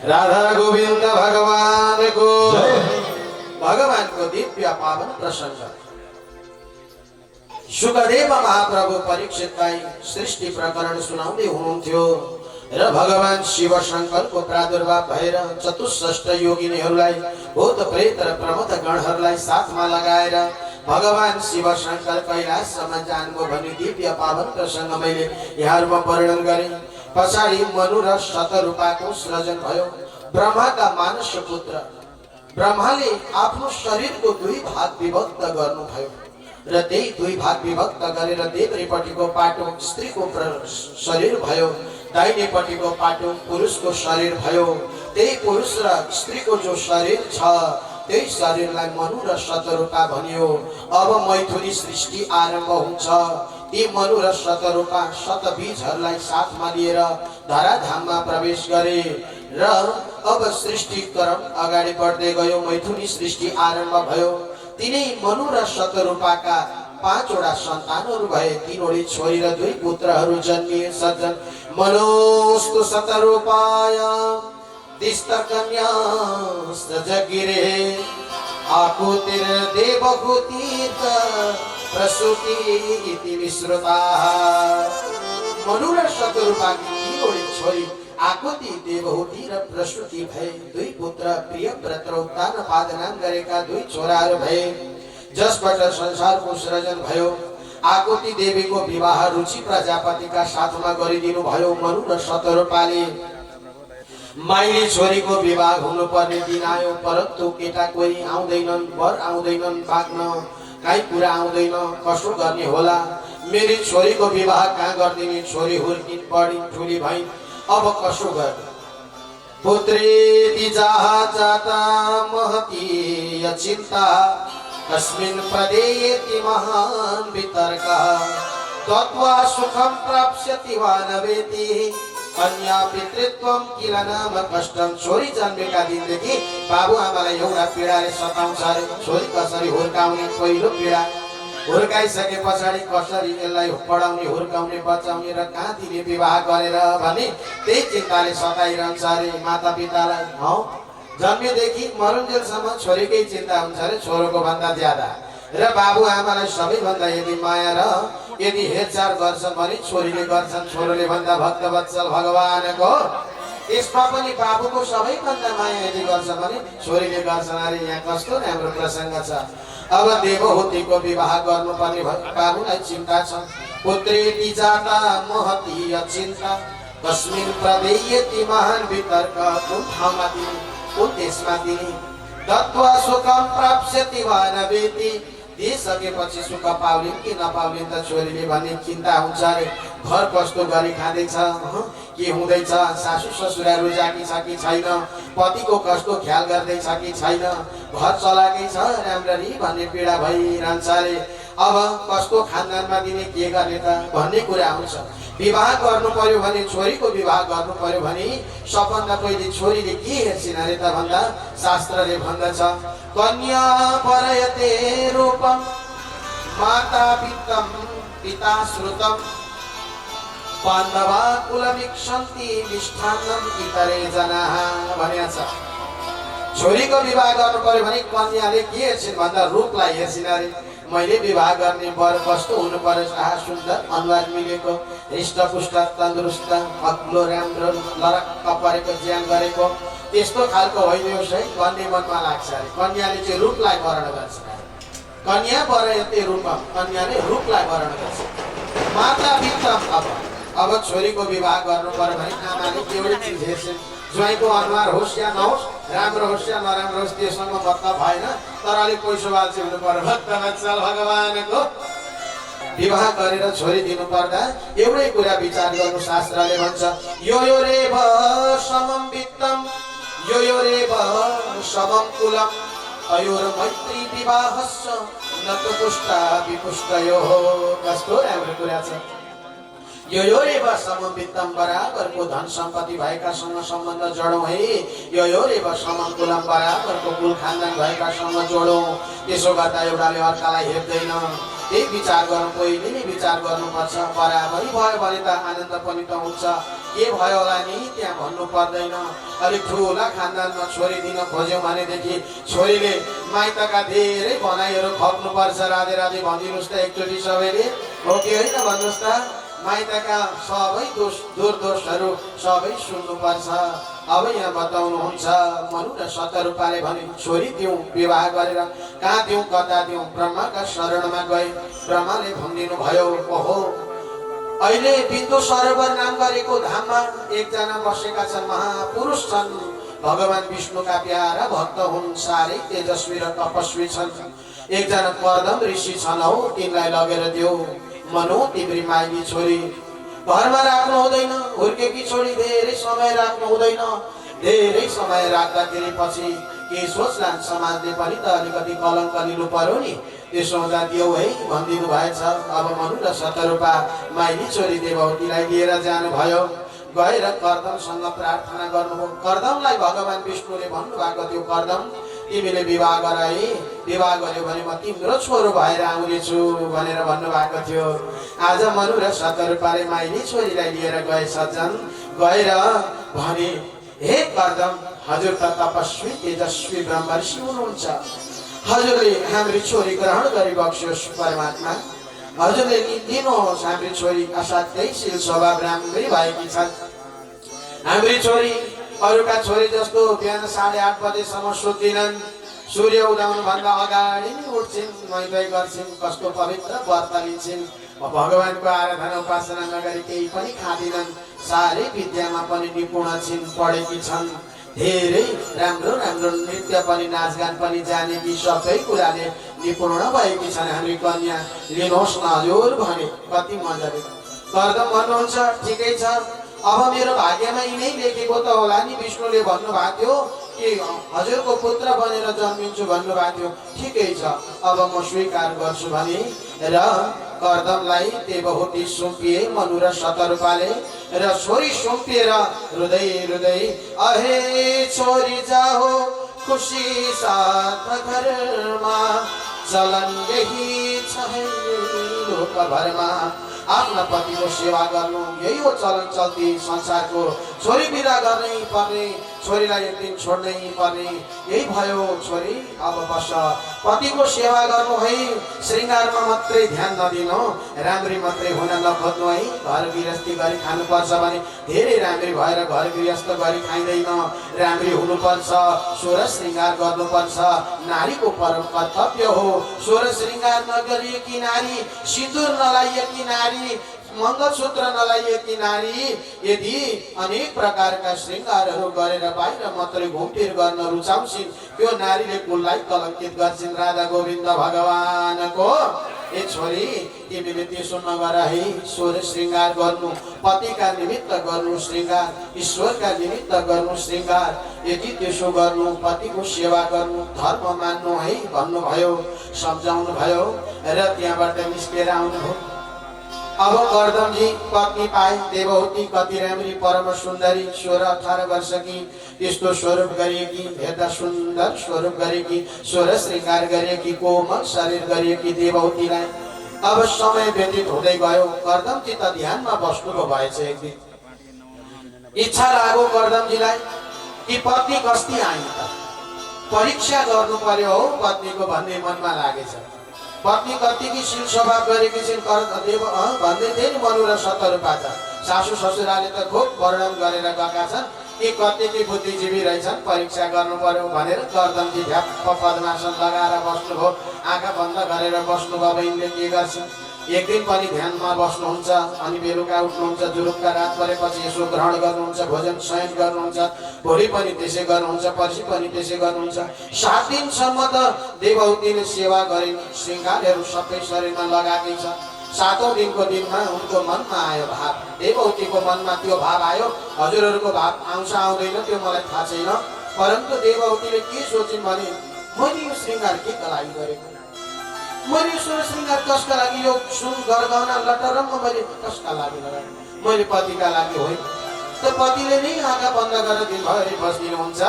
राधा गोविंद भगवान को भगवान को दिव्य पावन प्रसंग सुखदेव महाप्रभु परीक्षितलाई सृष्टि प्रकरण सुनाउँदै हुनुहुन्थ्यो र भगवान शिव शंकर को प्रादुर्भाव भएर चतुष्षष्ठ योगिनीहरूलाई भूत प्रेत र प्रमथ गणहरूलाई साथमा लगाएर भगवान शिव शंकर कैलाशसम्म जानुभयो भन्ने दिव्य पावन प्रसंग मैले यहाँहरुमा वर्णन गरे। पछाडि मनु र शतरूपाको सृजन भयो। ब्रह्माका मानस पुत्र ब्रह्माले आफ्नो शरीरको दुई भाग विभक्त गर्नुभयो र त्यही दुई भाग विभक्त गरेर देब्रेपट्टिको पाटो स्त्रीको शरीर भयो, दाहिनेपट्टिको पाटो पुरुषको शरीर भयो। त्यही पुरुष र स्त्रीको जो शरीर छ त्यही शरीरलाई मनु र शतरूपा भनियो। अब मैथुनी सृष्टि आरम्भ हुन्छ। ती मनु र शतरूपा शतबीजहरूलाई साथमा लिएर धराधाममा प्रवेश गरे र अब सृष्टि क्रम अगाडि बढ्दै गयो। मैथुनी सृष्टि आरम्भ भयो। तिनै मनु र शतरूपाका पाँचवटा सन्तानहरू भए। तीनवटी छोरी र दुई पुत्रहरू जन्मिए। सज्जन मनोस्तु शतरूपाय तिष्ठकन्या सजगिरे आकुतिर देवहूतीर्थ प्रसूति इति विश्रुता। मनु र शतरूपाकी तीनवटी छोरी आकुति देवहूति र प्रसूति भए। दुई पुत्र प्रियव्रत र उत्तानपाद नाम गरेका दुई छोराहरू भए जसबाट संसारको सृजन भयो। आकुति देवीको विवाह रुचि प्रजापतिका साथमा गरिदिनु भयो। मनु र शतरूपाले माइली छोरीको विवाह हुनुपर्ने दिन आयो, परन्तु केटा कोही आउँदैनन्, वर आउँदैनन्, बाँच्न काहीँ कुरा आउँदैन, कसो गर्ने होला। मेरी छोरीको विवाह कहाँ गरिदिने? छोरी हुर्किन्, बढी ठुली भइन्, अब कसो गर्ने? पुत्रेति जहाँ जाता महती चिन्ता तस्मिन् प्रदेयति महान् वितर्कः तत्वा सुखं प्राप्स्यति वा न वेति कन्या पितृत्वम किल नाम कष्टम। छोरी जन्मेका दिनदेखि बाबु आमालाई एउटा पीडाले सताउँछ अरे। छोरी कसरी हुर्काउने पहिलो पीडा, हुर्काइसके पछाडि कसरी यसलाई पढाउने, हुर्काउने, बचाउने र कहाँ दिने विवाह गरेर भने त्यही चिन्ताले सताइरहन्छ अरे माता पितालाई। हौ जन्मेदेखि मरुन्जेलसम्म छोरीकै चिन्ता हुन्छ अरे छोरोको भन्दा ज्यादा। र बाबु आमालाई सबैभन्दा यदि माया र यदि हेरचाह गर्छन् भने छोरीले गर्छन्। छोरोले भन्दा भक्तवत्सल भगवानको त्यसमा पनि बाबुको सबैभन्दा माया यदि गर्छ भने छोरीले गर्छन् अरे। यहाँ कस्तो राम्रो प्रसङ्ग छ। अब देवहूतिको विवाह गर्नुपर्ने बाबुलाई चिन्ता छ। पुत्रेति जाता महती चिन्ता तस्मिन् प्रदेयति महान् वितर्क। कुन ठाउँमा दिने, कुन देशमा दिने? दत्वा सुखं प्राप्स्यति वा न वेति। दिइसकेपछि सुख पाउलिन् कि नपाउलिन् त छोरीले भन्ने चिन्ता हुन्छ अरे। घर कस्तो गरी खाँदैछ, के हुँदैछ, सासु ससुरा रुजाकी छ कि छैन, पतिको कस्तो ख्याल गर्दैछ कि छैन, घर चलाकै छ राम्ररी भन्ने पीडा भइरहन्छ अरे। अब कस्तो खानदानमा दिने, के गर्ने त भन्ने कुरा आउँछ। विवाह गर्नु पर्यो भने, छोरीको विवाह गर्नु पर्यो भने सबभन्दा पहिले छोरीले के हेर्छिन् अरे त भन्दा शास्त्रले भन्दछ कन्या परयते रूपम माता पितम पिता श्रुतम पाण्डवा कुलमिक्षन्ति मिष्ठान्नम इतरे जनाः भनेको छ। छोरीको विवाह गर्नु पर्यो भने कन्याले के हेर्छिन् भन्दा रूपलाई हेर्छिन् अरे। मैले विवाह गर्ने वर कस्तो हुनु पर्यो? सुन्दर, अनुहार मिलेको, हृष्टपुष्ट, तन्दुरुस्त, अग्लो, राम्रो, लरक्क परेको, ज्यान गरेको, त्यस्तो खालको होइदियोस् है भन्ने मनमा लाग्छ अरे। कन्याले चाहिँ रूपलाई वर्ण गर्छ। कन्या परयते रूपम, कन्याले रूपलाई वर्ण गर्छ। माता पितम अब छोरीको विवाह गर्नु पर्यो भने आमाले एउटै चिज हेर्छन्। ज्वाइँको अनुहार होस् या नहोस्, राम्रो होस् या नराम्रो होस्, त्योसँग मतलब भएन, तर अलिक पैसो बाल्छे हुनु पर्यो। भक्तवत्सल भगवानको विवाह गरेर छोरी दिनु पर्दा एउटै कुरा विचार गर्नु शास्त्रले भन्छ यो रेव समम वित्तम यो रेव समम कुलम अयोर मैत्री विवाहस्य न त पुष्टा विपुष्टयोः। कस्तो राम्रो कुरा छ। यो रेव समम वित्तम बराबरको धन सम्पत्ति भएकासँग सम्बन्ध जोडौँ है। यो रेव समम कुलम बराबरको कुल खानदान भएकासँग जोडौँ। त्यसो गर्दा एउटाले अर्कालाई हेर्दैन, त्यही विचार गर्नु पहिले नै विचार गर्नुपर्छ। बराबरी भयो भने त आनन्द पनि त हुन्छ। के भयो होला नि त्यहाँ भन्नु पर्दैन। अलिक ठुला खानदानमा छोरी दिन खोज्यौँ भनेदेखि छोरीले माइतका धेरै भनाइहरू खप्नुपर्छ। राधे राधे भनिदिनुहोस् त एकचोटि सबैले, हो कि होइन भन्नुहोस् त। माइतका सबै दुर्दोषहरू सबै सुन्नुपर्छ। अब यहाँ बताउनुहुन्छ मनु र शतरूपाले भने छोरी दिउँ विवाह गरेर कहाँ दिउँ कता दिउँ। ब्रह्माका शरणमा गए। ब्रह्माले भनिदिनु भयो, ओहो अहिले बिन्दु सरोवर नाम गरेको धाममा एकजना बसेका छन्, महापुरुष छन्, भगवान विष्णुका प्यारा भक्त हुन्, साह्रै तेजस्वी र तपस्वी छन्। एकजना कर्दम ऋषि छन् हौ, तिनलाई लगेर दियो। मनु तिम्री माइली छोरी घरमा राख्नु हुँदैन। हुर्केकी छोरी धेरै समय राख्नु हुँदैन। धेरै समय राख्दाखेरि पछि के सोच्लान्, समाजले पनि त अलिकति कलङ्क लिनु पर्यो नि। त्यसो हुँदा दियो है भनिदिनु भएछ। अब मनु र शतरूपा माइली छोरी देवहूतिलाई लिएर जानुभयो। गएर कर्दमसँग प्रार्थना गर्नुभयो। कर्दमलाई भगवान विष्णुले भन्नुभएको थियो, कर्दम तिमीले विवाह गराए, विवाह गर्यो भने म तिम्रो छोरो भएर आउनेछु भनेर भन्नुभएको थियो। आज मनु र शतरूपाले माइली छोरीलाई लिएर गए सज्जन। गएर भने, हे कर्दम, हजुर त तपस्वी तेजस्वी ब्रह्मर्षि हुनुहुन्छ। हजुरले हाम्री छोरी ग्रहण गरिबक्स्योस् परमात्मा। हजुरले दिनुहोस् हाम्री छोरी असाध्यै शील स्वभाव राम्रै भएकी छन्। हाम्री छोरी अरूका छोरी जस्तो बिहान 8:30 बजेसम्म सुत्दिनन्। सूर्य उदाउनु भन्दा अगाडि नै उठ्छिन्, नुहाइ गर्छिन्, कस्तो पवित्र व्रत लिन्छिन्। भगवानको आराधना उपासना नगरी केही पनि खाँदिनन्। साह्रै विद्यामा पनि निपुण छिन्, पढेकी छन्। धेरै राम्रो राम्रो नृत्य पनि नाचगान पनि जानेकी, सबै कुराले निपुण भएकी छन् हामी कन्या। लिनुहोस् न हजुर भने कति मजाले। कर्दम भन्नुहुन्छ, ठिकै छ, अब मेरो भाग्यमा यिनै लेखेको त होला नि। विष्णुले भन्नुभएको थियो कि हजुरको पुत्र बनेर जन्मिन्छु भन्नुभएको थियो। ठिकै छ, अब म स्वीकार गर्छु भने र कर्दमलाई देवहूति सुम्पिए मनु र शतरूपाले। र छोरी सुम्पिएर रुँदै रुँदै, अहे छोरी जाहो खुसी साथ घरमा, चलन यही छ लोकभरमा। आफ्ना पतिको सेवा गर्नु यही हो चलन चल्ती संसारको। छोरी बिदा गर्नै पर्ने, छोरीलाई एक दिन छोड्नै पर्ने, यही भयो। छोरी अब बस पतिको सेवा गर्नु है, श्रृङ्गारमा मात्रै ध्यान नदिनु, राम्री मात्रै हुन नखोज्नु है। घर गृहस्थी गरी खानुपर्छ भने धेरै राम्री भएर घर गृहस्थ गरी खाइँदैन, राम्री हुनुपर्छ, सोह्र श्रृङ्गार गर्नुपर्छ। नारीको परम कर्तव्य हो। सोह्र श्रृङ्गार नगरिएकी नारी, सिन्दुर नलाइएकी नारी, मङ्गलसूत्र नलाइएकी नारी यदि अनेक प्रकारका श्रृङ्गारहरू गरेर बाहिर मात्रै घुमफिर गर्न रुचाउँछिन्, त्यो नारीले कुललाई कलङ्कित गर्छिन्। राधा गोविन्द भगवानको ए छोरी, तिमीले त्यसो नगर है। सोह्र श्रृङ्गार गर्नु, पतिका निमित्त गर्नु श्रृङ्गार, ईश्वरका निमित्त गर्नु श्रृङ्गार। यदि त्यसो गर्नु, पतिको सेवा गर्नु, धर्म मान्नु है भन्नुभयो, सम्झाउनु भयो र त्यहाँबाट निस्केर आउनुभयो। अब कर्दमजी पत्नी पाए देवहूति, कति राम्री परम सुन्दरी, 16-18 वर्षकी, त्यस्तो स्वरूप गरिएकी, हेर्दा सुन्दर स्वरूप गरेकी, 16 श्रृङ्गार गरिएकी, कोमल शरीर गरिएकी देवहूतिलाई अब समय व्यतीत हुँदै गयो। कर्दमजी त ध्यानमा बस्नुभयो भएछ। एक दिन इच्छा लाग्यो कर्दमजीलाई कि पत्नी कस्ती आइन त, परीक्षा गर्नु पर्यो हो पत्नीको भन्ने मनमा लागेछ। पत्नी कतिकी शील स्वभाव गरेकी छिन् भन्दै थिए नि मनु र शतरूपा। सासू ससुराले त खुब वर्णन गरेर गएका छन् कि कतिकी बुद्धिजीवी रहेछन्, परीक्षा गर्नु पर्यो भनेर। कर्दमजी झ्याप्प पद्मासन लगाएर बस्नुभयो, आँखा बन्द गरेर बस्नुभयो। बहिनीले के गर्छिन्, एक दिन पनि ध्यानमा बस्नुहुन्छ, अनि बेलुका उठ्नुहुन्छ, जुरुक्का रात परेपछि यसो ग्रहण गर्नुहुन्छ, भोजन शयन गर्नुहुन्छ, भोलि पनि त्यसै गर्नुहुन्छ, पर्सि पनि त्यसै गर्नुहुन्छ। 7 दिनसम्म त देवहूतिले सेवा गरिन्, श्रृङ्गारहरू सबै शरीरमा लगाएकै छ। 7औं दिनको दिनमा उनको मनमा आयो भाव, देवहूतिको मनमा त्यो भाव आयो। हजुरहरूको भाव आउँछ आउँदैन त्यो मलाई थाहा छैन, परन्तु देवहूतिले के सोचिन् भने, मैले यो श्रृङ्गार के का लागि गरेको, मैले सोह्र श्रृङ्गार कसका लागि, यो सुन गरगहना लटरम्म मैले कसका लागि लगाएँ, मैले पतिका लागि होइन। त पतिले नै आँखा बन्द गरेर दिनभरि बस्दिनुहुन्छ।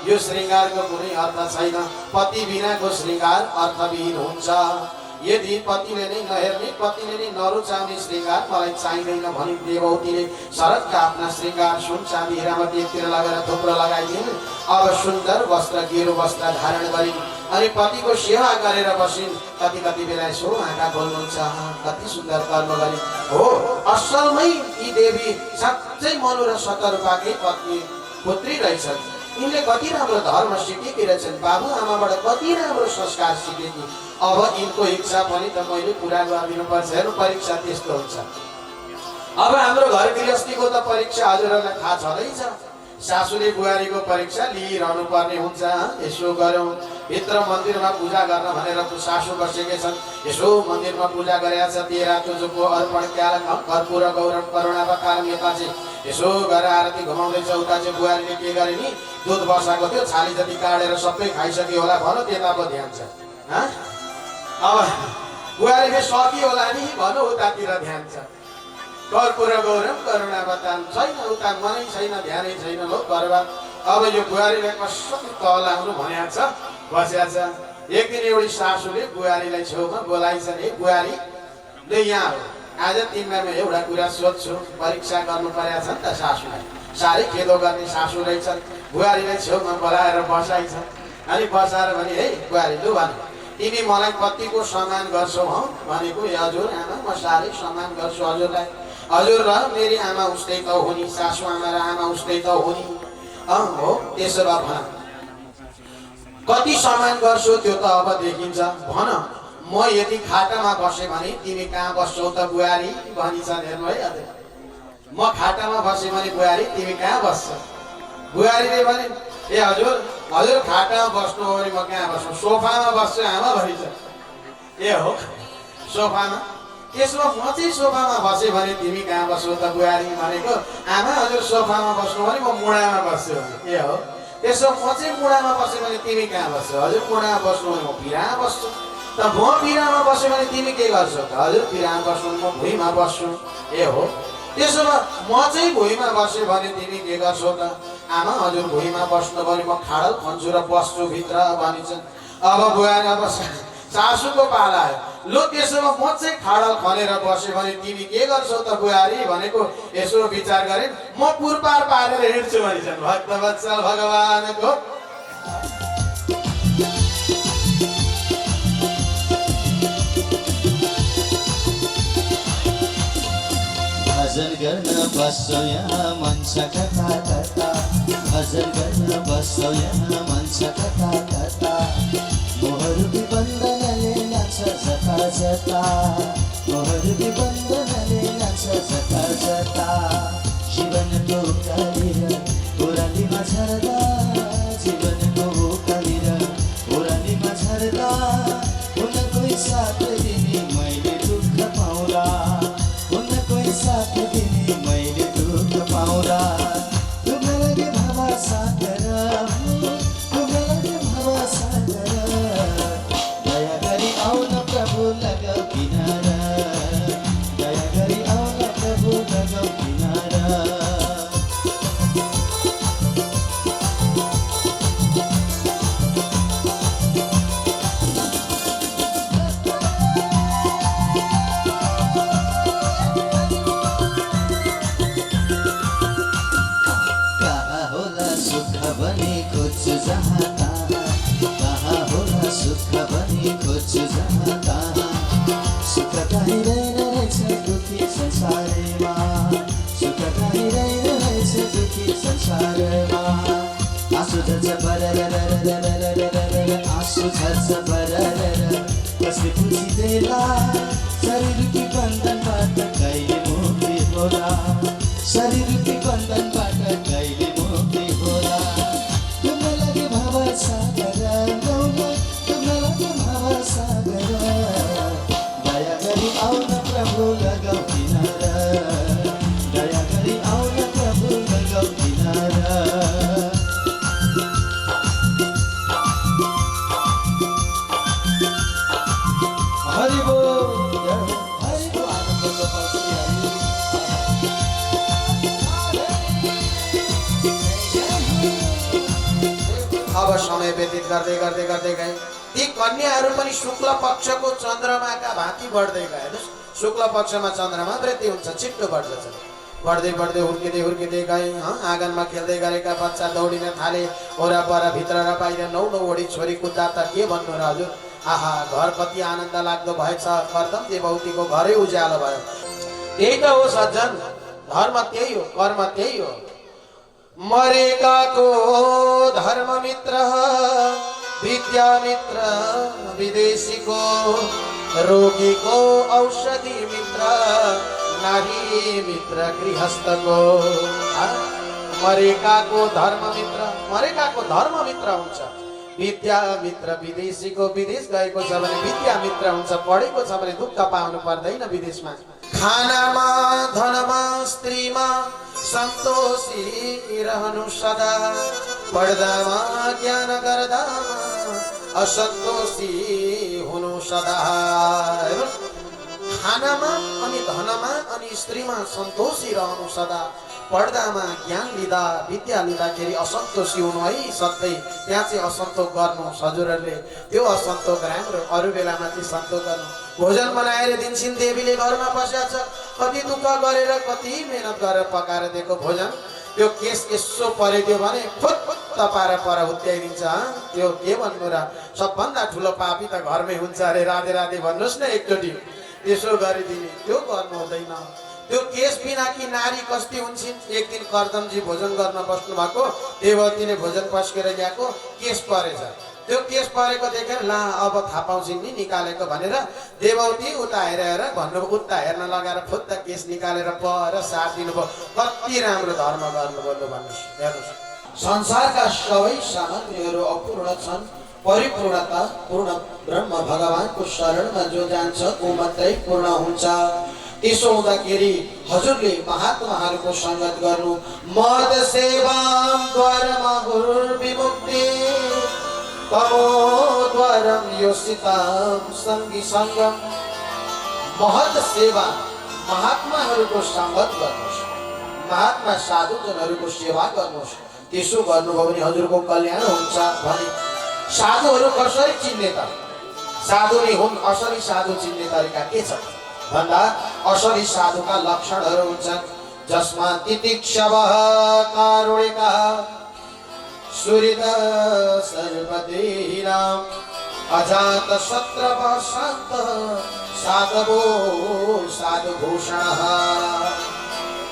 यो श्रृङ्गारको कुनै अर्थ छैन, पति बिनाको श्रृङ्गार अर्थविहीन हुन्छ। यदि पतिले नै नहेर्ने पतिले नै नरुचाउने श्रृङ्गार मलाई चाहिँदैन भनी देवौतीले शरदका आफ्ना श्रृङ्गार सुन चाँदी हिरामतीतिर लगेर थुप्रो लगाइदिन्। अब सुन्दर वस्त्र गेरु वस्त्र धारण गरिन् अनि पतिको सेवा गरेर बसिन्। कति कति बेला यसो आँखा खोल्नुहुन्छ, कति सुन्दर कर्म गरिन् हो। असलमै यी देवी साँच्चै मनु र शतरूपाकै पत्नी पुत्री रहेछन्। यिनले कति राम्रो धर्म सिकेकी रहेछन्, बाबु आमाबाट कति राम्रो संस्कार सिकेकी। अब यिनको इच्छा पनि त मैले पुरा गरिदिनु पर्छ। हेर्नु परीक्षा त्यस्तो हुन्छ। अब हाम्रो घर गृहस्थीको त परीक्षा हजुरहरूलाई थाहा छँदैछ। सासूले बुहारीको परीक्षा लिइरहनु पर्ने हुन्छ। यसो गरौँ भित्र मन्दिरमा पूजा गर्न भनेर सासू बसेकै छन्। यसो मन्दिरमा पूजा गरेका छ। तेरा तुझको अर्पण क्यालम कर्पूर गौरव करुणावतारम। यता चाहिँ यसो गरेर आरती घुमाउँदैछ। उता चाहिँ बुहारीले के गरे नि, दुध बसाएको थियो, छाली जति काटेर सबै खाइसक्यो होला भन, त्यता पो ध्यान छ। अब बुहारीले सक्यो होला नि भन, उतातिर ध्यान छ। कर्पूर गौरव करुणावतारम छैन, उता मनै छैन, ध्यानै छैन हो बर्बाद। अब यो बुहारीलाई कसरी तल आउनु भनेको छ, बसेको छ। एक दिन एउटी सासूले बुहारीलाई छेउमा बोलाइछन्, हे बुहारी ल यहाँ हो, आज तिमीलाई म एउटा कुरा सोध्छु। परीक्षा गर्नु परेको छ नि त सासूलाई, साह्रै खेदो गर्ने सासू रहेछन्। बुहारीलाई छेउमा बोलाएर बसाइछ अनि बसाएर भने, हे बुहारी लु भन, तिमी मलाई कतिको सम्मान गर्छौ हौ? भनेको, हजुर आमा म साह्रै सम्मान गर्छु हजुरलाई। हजुर र मेरी आमा उस्तै त हो नि, सासू आमा र आमा उस्तै त हो नि। हो त्यसो भए भन कति सम्मान गर्छौ, त्यो त अब देखिन्छ। भन म यदि खाटामा बसेँ भने तिमी कहाँ बस्छौ त बुहारी भनिछन्। हेर्नु है, हजुर म खाटामा बसेँ भने बुहारी तिमी कहाँ बस्छौ? बुहारीले भने, ए हजुर हजुर खाटामा बस्नु हो भने म कहाँ बस्छु? सोफामा बस्छु आमा भनिन्छ। ए हो सोफामा? त्यसमा म चाहिँ सोफामा बसेँ भने तिमी कहाँ बस्छौ त बुहारी? भनेको, आमा हजुर सोफामा बस्नु भने म मुढामा बस्छु। ए हो त्यसो म चाहिँ मुढामा बसेँ भने तिमी कहाँ बस्छौ? हजुर मुढामा बस्नु भने म पिरामा बस्छु। त म पिरामा बस्यो भने तिमी के गर्छौ त? हजुर पिरामा बस्नु भने म भुइँमा बस्छु। ए हो त्यसो भए म चाहिँ भुइँमा बस्यो भने तिमी के गर्छौ त? आमा हजुर भुइँमा बस्नु भने म खाडल खन्छु र बस्छु भित्र भनिन्छन्। अब बुहारी अब सासूको पाला आयो। लो त्यसो भए म चाहिँ खाडल खनेर बस्यो भने तिमी के गर्छौ त बुहारी? भनेको यसो विचार गरे, म पुरपार पारेर हिँड्छु भनिन्छन्। भक्तवत्सल भगवानको भजन गर्न बस्छौ यहाँ मन छ कता कता, भजन गर्न बस्छौ यहाँ मन छ कता कता। मोहरुपी बन्धनले नाच्छ जता जता, मोहरुपी बन्धनले नाच्छ जता जता। जीवनको उकालेर ओह्रालीमा झर्दा, जीवनको उकालेर ओह्रालीमा झर्दा, हुन कोही साथ दिने मैले दुःख पाउँला, हुन कोही साथ दिने मैले दुःख पाउँला। तुमलाई लगे भावा सागर, तुमलाई लगे भावा सागर, दया गरी आउन प्रभु लगाऊ किनारा, दया गरी आउन प्रभु लगाऊ किनारा। कहाँ होला सुख भने खोज्छु जहाँ तहाँ, कहाँ होला सुख भने खोज्छु जहाँ तहाँ। सुख पाइँदैन रहेछ दुखी संसारमा, सुख पाइँदैन रहेछ दुखी संसारमा। आँसु झर्छ बररररररररररर, आँसु झर्छ बरररर, कसले बुझिँदैला शरीरकी बन्धनबाट कहिले मुक्ति होला, शरीरकी बन्धनबाट कहिले मुक्ति होला। तुमलाई लगे भाव सागर, तुमलाई लगे भाव सागर, दया गरी आउन प्रभु लगाऊ किनारा, दया गरी आउन प्रभु लगाऊ किनारा। हरि बोल हरि बोल। आनन्दको पक्षी अब समय व्यतीत गर्दै गर्दै गर्दै गए। ती कन्याहरू पनि शुक्ल पक्षको चन्द्रमाका भाँति बढ्दै गए। हेर्नुहोस्, शुक्ल पक्षमा चन्द्रमा वृद्धि हुन्छ, छिट्टो बढ्दछ। बढ्दै बढ्दै हुर्किँदै गए। आँगनमा खेल्दै गरेका बच्चा दौडिन थाले। वरपर भित्र र बाहिर 9 वडी छोरी कुद्दा त के भन्नु र हजुर। आहा, घर कति आनन्द लाग्दो भएछ। कर्दम देवौतीको घरै उज्यालो भयो। त्यही त हो सज्जन, धर्म त्यही हो, कर्म त्यही हो। मरेकाको धर्म मित्र विद्या मित्र विदेशीको, रोगीको औषधि मित्र नारी मित्र गृहस्थको। मरेकाको धर्म मित्र हुन्छ। विद्या मित्र विदेशीको, विदेश गएको छ भने विद्या मित्र हुन्छ। पढेको छ भने दुःख पाउनु पर्दैन विदेशमा। खानामा धनमा स्त्रीमा सन्तोषी रहनु सदा, पढ्दामा ज्ञान गर्दामा असन्तोषी हुनु सदा। खानामा अनि धनमा अनि स्त्रीमा सन्तोषी रहनु सदा, पढ्दामा ज्ञान लिँदा विद्या लिँदाखेरि असन्तोषी हुनु है सधैँ। त्यहाँ चाहिँ असन्तोष गर्नु हजुरहरूले, त्यो असन्तोष राम्रो। अरू बेलामा चाहिँ सन्तोष गर्नु। भोजन बनाएर दिन्छन् देवीले, घरमा बसेको छ। कति दुःख गरेर कति मेहनत गरेर पकाएर दिएको भोजन, त्यो केस यसो परेदियो भने फुत्त पारेर पर हुत्याइदिन्छ। त्यो के भन्नु र, सबभन्दा ठुलो पापी त घरमै हुन्छ अरे। राधे राधे भन्नुहोस् न एकचोटि, त्यसो गरिदिने। त्यो गर्नु हुँदैन। त्यो केस बिना कि नारी कस्ती हुन्छन्। एक दिन कर्दमजी भोजन गर्न बस्नु भएको, देवतीले भोजन पस्केर ल्याएको, केस परेछ। त्यो केस परेको देखेर ला अब थाहा पाउँछिन् नि निकालेको भनेर देवती उता हेरेर भन्नु, उता हेर्न लगाएर फुत्त केस निकालेर पर साथ दिनुभयो। कति राम्रो धर्म गर्नुभयो भन्नुहोस्। हेर्नुहोस्, संसारका सबै सामग्रीहरू अपूर्ण छन्। परिपूर्णता पूर्ण ब्रह्म भगवानको शरणमा जो जान्छ ऊ मात्रै पूर्ण हुन्छ। त्यसो हुँदाखेरि हजुरले महात्माहरूको सङ्गत गर्नु। मद सेवाम द्वारमा विमुक्ति, तमोद्वारम योषिताम सङ्गी सङ्गम। महत सेवा, महात्माहरूको सङ्गत गर्नुहोस्, महात्मा साधुजनहरूको सेवा गर्नुहोस्। त्यसो गर्नुभयो भने हजुरको कल्याण हुन्छ। भने साधुहरू कसरी चिन्ने त? साधु नै हुन्। असली साधु चिन्ने तरिका के छ भन्दा, असली साधुका लक्षणहरू हुन्छन्। जसमा तितिक्षवः कारुणिकः सुहृद सर्वदेहिनां, अजात शत्रवः शान्तः साधवो साधुभूषणः।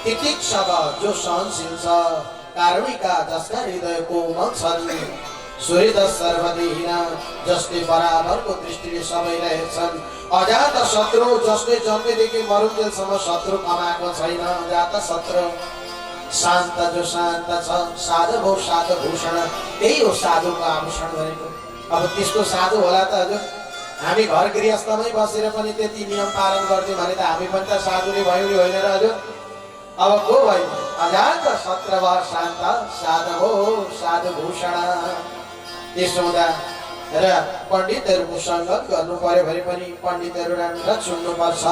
तितिक्षवः जो सहनशील छ, कारुणिका जसका हृदय कोमल छन्, सुहृद सर्वदेहिनां जसले बराबरको दृष्टिले सबैलाई हेर्छन्, अजात शत्रु जसले जन्मेदेखि मरुन्जेलसम्म शत्रु कमाएको छैन, अजात शत्रु, शान्त जो शान्त छ, साधु साधुभूषण। त्यही हो साधुको आभूषण भनेको। अब त्यस्तो साधु होला त हजुर? हामी घर गृहस्थमै बसेर पनि त्यति नियम पालन गर्छौँ भने त हामी पनि त साधुले भयौँ नि, होइन र हजुर? अब को भयो? अजात शत्रु शान्त साधु साधुभूषण। त्यसो हुँदा र पण्डितहरूको सङ्गत गर्नु पर्यो भने पनि पण्डितहरू राम्रा चुन्नुपर्छ।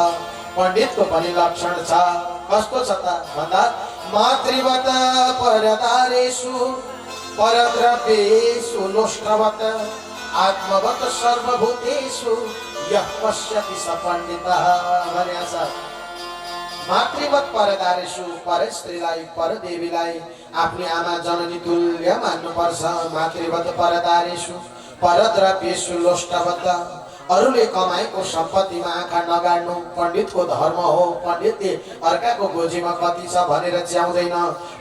पण्डितको पनि लक्षण छ। कस्तो छ त भन्दा, मातृवत परदारेषु परद्रव्येषु लोष्टवत आत्मवत सर्वभूतेषु यः पश्यति स पण्डितः भनेको छ। मातृवत परदारेषु, पर स्त्रीलाई पर देवीलाई आफ्नी आमा जननी तुल्य मान्नुपर्छ। मातृवत परदारेषु परद्रव्येषु लोष्टवत, अरूले कमाएको सम्पत्तिमा आँखा नगाड्नु पण्डितको धर्म हो। पण्डितले अर्काको गोजीमा कति छ भनेर च्याउँदैन।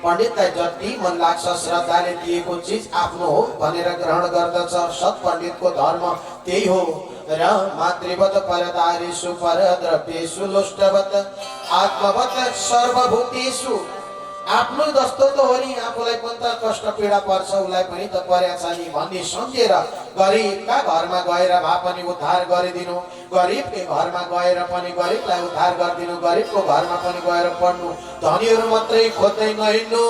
पण्डितलाई जति मन लाग्छ श्रद्धाले दिएको चिज आफ्नो हो भनेर ग्रहण गर्दछ। सत् पण्डितको धर्म त्यही हो। र मातृवत परदारेषु परद्रव्येषु लोष्टवत आत्मवत सर्वभूतेषु, आफ्नो जस्तो त हो नि, आफूलाई पनि त कष्ट पीडा पर्छ, उसलाई पनि त परेको छ नि भन्ने सम्झेर गरिबका घरमा गएर भए पनि उद्धार गरिदिनु। गरिबकै घरमा गएर पनि गरिबलाई उद्धार गरिदिनु। गरिबको घरमा पनि गएर पढ्नु। धनीहरू मात्रै खोज्दै नहिँड्नु।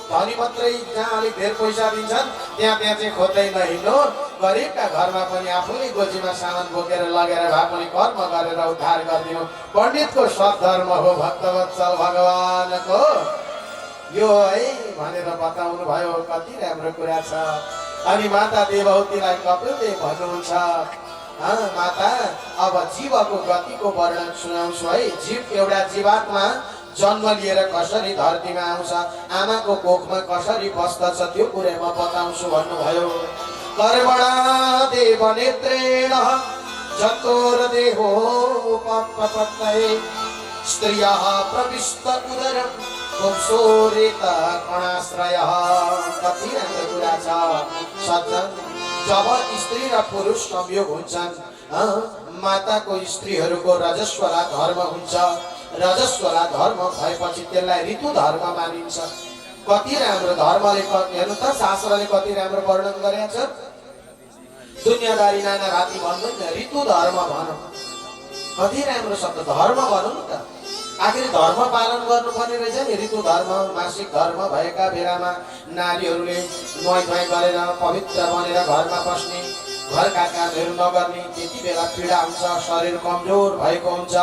धनी मात्रै जहाँ अलिक धेर पैसा दिन्छन् त्यहाँ चाहिँ खोज्दै नहिँड्नु। गरिबका घरमा पनि आफूले गोजीमा सामान बोकेर लगेर भए पनि कर्म गरेर उद्धार गरिदिनु। पण्डितको सद्धर्म हो भक्तवत्सल भगवानको यो है भनेर बताउनु भयो। कति राम्रो कुरा छ। अनि माता देवहूतिलाई कपिलदेव भन्नुहुन्छ, माता अब जीवको गतिको वर्णन सुनाउँछु है। जीव एउटा जीवात्मा जन्म लिएर कसरी धरतीमा आउँछ, आमाको कोखमा कसरी बस्दछ त्यो कुरा म बताउँछु भन्नुभयो। कर्मण देव नेत्रेण जतोर देहो पपपतये स्त्रियः प्रविष्ट उदरं कुंसोरेत कणाश्रयः। कति राम्रो कुरा छ सज्जन। जब स्त्री र पुरुष संयोग हुन्छन्, माताको स्त्रीहरूको रजस्वला धर्म हुन्छ। रजस्वला धर्म भएपछि त्यसलाई ऋतु धर्म मानिन्छ। कति राम्रो धर्मले हेर्नु त, शास्त्रले कति राम्रो वर्णन गरेको छ। दुनियाँदारी नाना राति भन्दैन, ऋतु धर्म भनौँ। कति राम्रो शब्द धर्म भनौँ नि त। आखिर धर्म पालन गर्नुपर्ने रहेछ नि। ऋतु धर्म, मासिक धर्म भएका बेलामा नारीहरूले नुहाइ गरेर पवित्र बनेर घरमा बस्ने, घरका कामहरू नगर्ने, त्यति बेला पीडा हुन्छ, शरीर कमजोर भएको हुन्छ।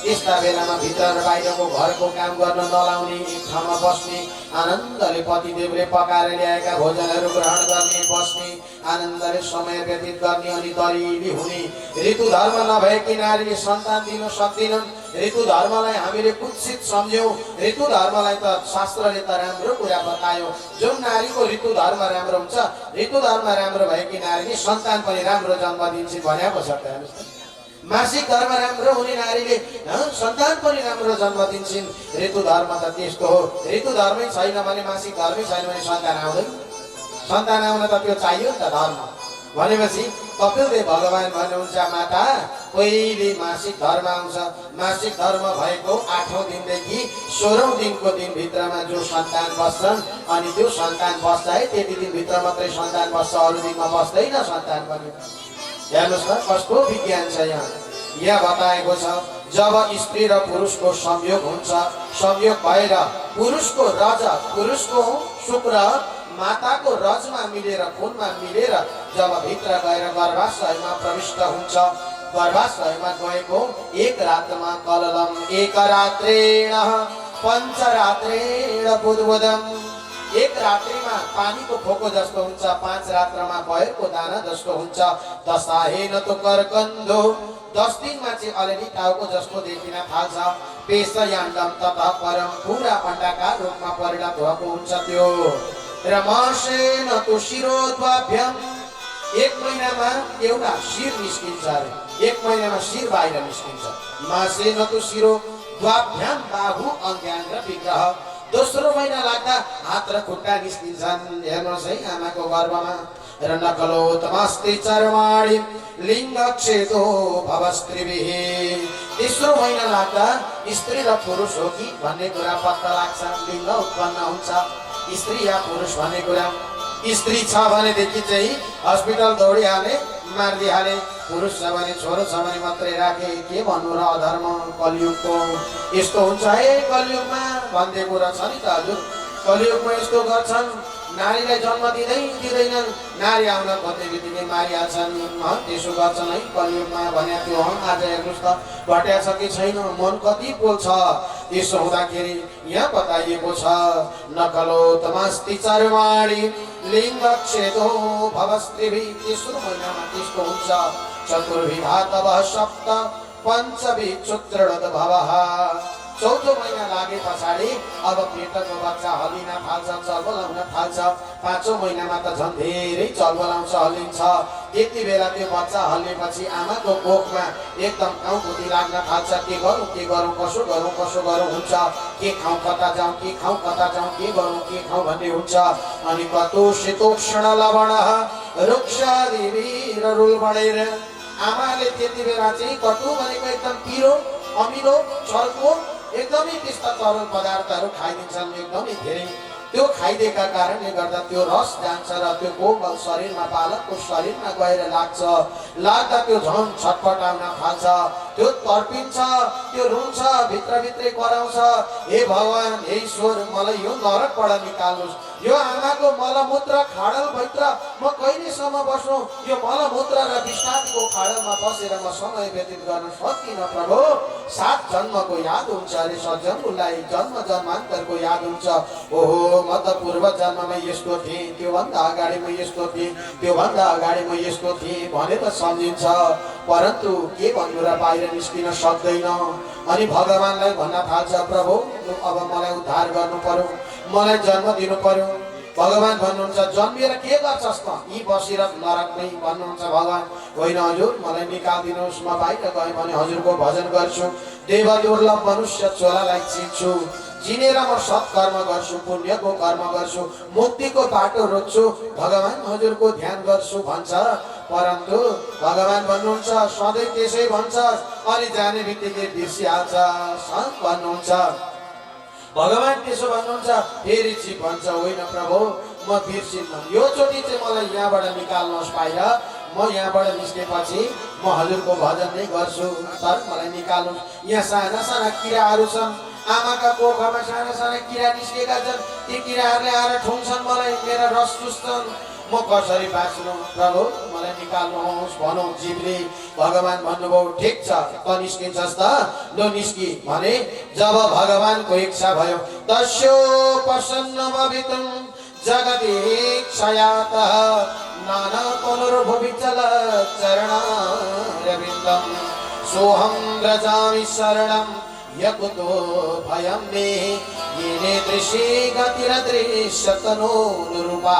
यस्ता बेलामा भित्र र बाहिरको घरको काम गर्न नलाउने, एक ठाउँमा बस्ने, आनन्दले पतिदेवले पकाएर ल्याएका भोजनहरू ग्रहण गर्ने, बस्ने, आनन्दले समय व्यतीत गर्ने, अनि दरिली हुने। ऋतु धर्म नभएकी नारीले सन्तान दिन सक्दिनन्। ऋतु धर्मलाई हामीले कुत्सित सम्झ्यौँ। ऋतु धर्मलाई त शास्त्रले त राम्रो कुरा बतायो। जुन नारीको ऋतु धर्म राम्रो हुन्छ, ऋतु धर्म राम्रो भएकी नारीले सन्तान पनि राम्रो जन्म दिन्छन् भनेको छ। मासिक धर्म राम्रो हुने नारीले सन्तान पनि राम्रो जन्म दिन्छन्। ऋतु धर्म त त्यस्तो हो। ऋतु धर्मै छैन भने, मासिक धर्मै छैन भने सन्तान आउँदैन। सन्तान आउन त त्यो चाहियो नि त धर्म। भनेपछि कपिलदेव भगवान भन्नुहुन्छ, माता पहिले मासिक धर्म आउँछ। मासिक धर्म भएको 8औं दिनदेखि 16औं दिनको दिनभित्रमा जो सन्तान बस्छन्, अनि त्यो सन्तान बस्छ है, त्यति दिनभित्र मात्रै सन्तान बस्छ, अरू दिनमा बस्दैन सन्तान पनि। हेर्नुहोस् त कस्तो विज्ञान छ यहाँ। यहाँ बताएको छ, जब स्त्री र पुरुषको संयोग हुन्छ, संयोग भएर पुरुषको रज, पुरुषको शुक्र माताको रजमा मिलेर, खूनमा मिलेर जब भित्र गएर गर्भाशयमा प्रविष्ट हुन्छ, गर्भाशयमा गएको एक रातमा कललम एक रात्रेण पञ्चरात्रेण बुधबुधम। एक रात्रिमा पानीको फोको जस्तो हुन्छ, 5 रात्रमा बयरको दाना जस्तो हुन्छ। दशाहेन तो करकन्धो, 10 दिनमा चाहिँ अलिअलि टाउको जस्तो देखिन थाल्छ। पेशयाण्डम तथा परम, पुरा अण्डाकार रूपमा परिणत भएको हुन्छ त्यो। र मासेन तो शिरोद्वाभ्यम, 1 महिनामा एउटा शिर निस्किन्छ अरे। 1 महिनामा शिर बाहिर निस्किन्छ। मासेन तो शिरोद्वाभ्यम बाहु अङ्ग्याङ र विग्रह। दोस्रो महिना लाग्दा हात र खुट्टा निस्किन्छन्। हेर्नुहोस् है आमाको गर्भमा। र नकलोतमस्ति चर्माणि लिङ्गक्षेतो भवस्त्रीभिः। तेस्रो महिना लाग्दा स्त्री र पुरुष हो कि भन्ने कुरा पत्ता लाग्छ, लिङ्ग उत्पन्न हुन्छ। स्त्री या पुरुष भन्ने कुरा, स्त्री छ भनेदेखि चाहिँ हस्पिटल दौडिहाले, मारिदिहाले। पुरुष छ भने, छोरो छ भने मात्रै राखे। के भन्नु र अधर्म कलियुगको यस्तो हुन्छ है। कलियुगमा भन्ने कुरा छ नि त हजुर। कलियुगमा यस्तो गर्छन्, नारीलाई जन्म दिँदैनन्, नारी आउन खोज्ने बित्तिकै मारिहाल्छन्। त्यसो गर्छन् है कलियुगमा भने त्यो। आज हेर्नुहोस् त घट्या छ कि छैन, मन कति बोल्छ। त्यसो हुँदाखेरि यहाँ बताइएको छ, नकलोतमस्ति चर्माणि लिङ्गक्षेतो भवस्त्रीभिः। तेस्रो महिनामा त्यस्तो हुन्छ। चतुर्विधा तवः सप्त पञ्चभिः क्षुत्रणोत भवः। चौथो महिना लागे पछाडि अब पेटको बच्चा हल्लिन थाल्छ, चलबलाउन थाल्छ। 5औं महिनामा त झन् धेरै चलबलाउँछ, हल्लिन्छ। त्यति बेला त्यो बच्चा हल्लेपछि आमाको कोखमा एकदम टाउकुटी लाग्न थाल्छ। के गरौँ कसो गरौँ हुन्छ। के खाउँ कता जाउँ, के खाउँ कता जाउँ, के गरौँ के खाउँ भन्ने हुन्छ। अनि कतो शीतोष्ण लवणः रुक्षादिभिः रुल बढेर आमाले त्यति बेला चाहिँ कटु भनेको एकदम पिरो, अमिलो, चर्को, एकदमै त्यस्ता तरल पदार्थहरू खाइदिन्छन् एकदमै धेरै। त्यो खाइदिएका कारणले गर्दा त्यो रस जान्छ र त्यो कोमल शरीरमा, बालकको शरीरमा गएर लाग्दा त्यो झन् छटपटाउन थाल्छ। त्यो तर्पिन्छ, त्यो रुन्छ, भित्रभित्रै कराउँछ, हे भगवान, हे ईश्वर, मलाई यो नरकबाट निकाल्नुहोस्, यो आमाको मलमूत्र खाडल भित्र म कहिलेसम्म बस्नु? यो मलमूत्र र विश्रान्तिको खाडलमा बसेर म समय व्यतीत गर्न सक्दिनँ प्रभु। 7 जन्मको याद हुन्छ अरे सज्जनलाई, जन्म जन्मान्तरको याद हुन्छ। ओहो, म त पूर्व जन्ममा यस्तो थिएँ, त्योभन्दा अगाडि म यस्तो थिएँ, त्योभन्दा अगाडि म यस्तो थिएँ भनेर सम्झिन्छ। परन्तु के भन्नु र बाहिर निस्किन सक्दैन। अनि भगवानलाई भन्न थाल्छ, प्रभु अब मलाई उद्धार गर्नु पर्यो, मलाई जन्म दिनु पर्यो। भगवान भन्नुहुन्छ, जन्मिएर के गर्छस् त? यी बसेर नरकमै भन्नुहुन्छ भगवान। होइन हजुर, मलाई निकालिदिनुहोस्, म बाहिर गएँ भने हजुरको भजन गर्छु, देव दुर्लभ मनुष्य चोलालाई चिन्छु, चिनेर म सत्कर्म गर्छु, पुण्यको कर्म गर्छु, मुक्तिको बाटो रोज्छु, भगवान हजुरको ध्यान गर्छु भन्छ। परन्तु भगवान भन्नुहुन्छ, सधैँ त्यसै भन्छ, अनि जाने बित्तिकै बिर्सिहाल्छ भन्नुहुन्छ। भगवान त्यसो भन्नुहुन्छ, फेरि चिप भन्छ, होइन प्रभु म बिर्सिन्न, यो चोटि चाहिँ मलाई यहाँबाट निकाल्नुहोस् बाहिर। म यहाँबाट निस्केपछि म हजुरको भजन नै गर्छु, तर मलाई निकाल्नुहोस्। यहाँ साना साना किराहरू छन्, आमाका कोखमा साना साना किरा निस्केका छन्, ती किराहरूले आएर ठुङ्छन् मलाई, मेरा रस चुस्छन्, म कसरी बाँच्नु? प्रभु मलाई निकाल्नुहोस् भनौँ जीवले। भगवान भन्नुभयो, ठिक छ, त निस्किन्छस् त, लो निस्कि भने। जब भगवानको इच्छा भयो, तस्यो प्रसन्न भवितुं जगदीक्षयातः नाना पुनर्भुवि चल चरणारविन्दं सोऽहं व्रजामि शरणं यकुतो भयं मे येने दृशि गतिरदृश्यतनोनुरूपा।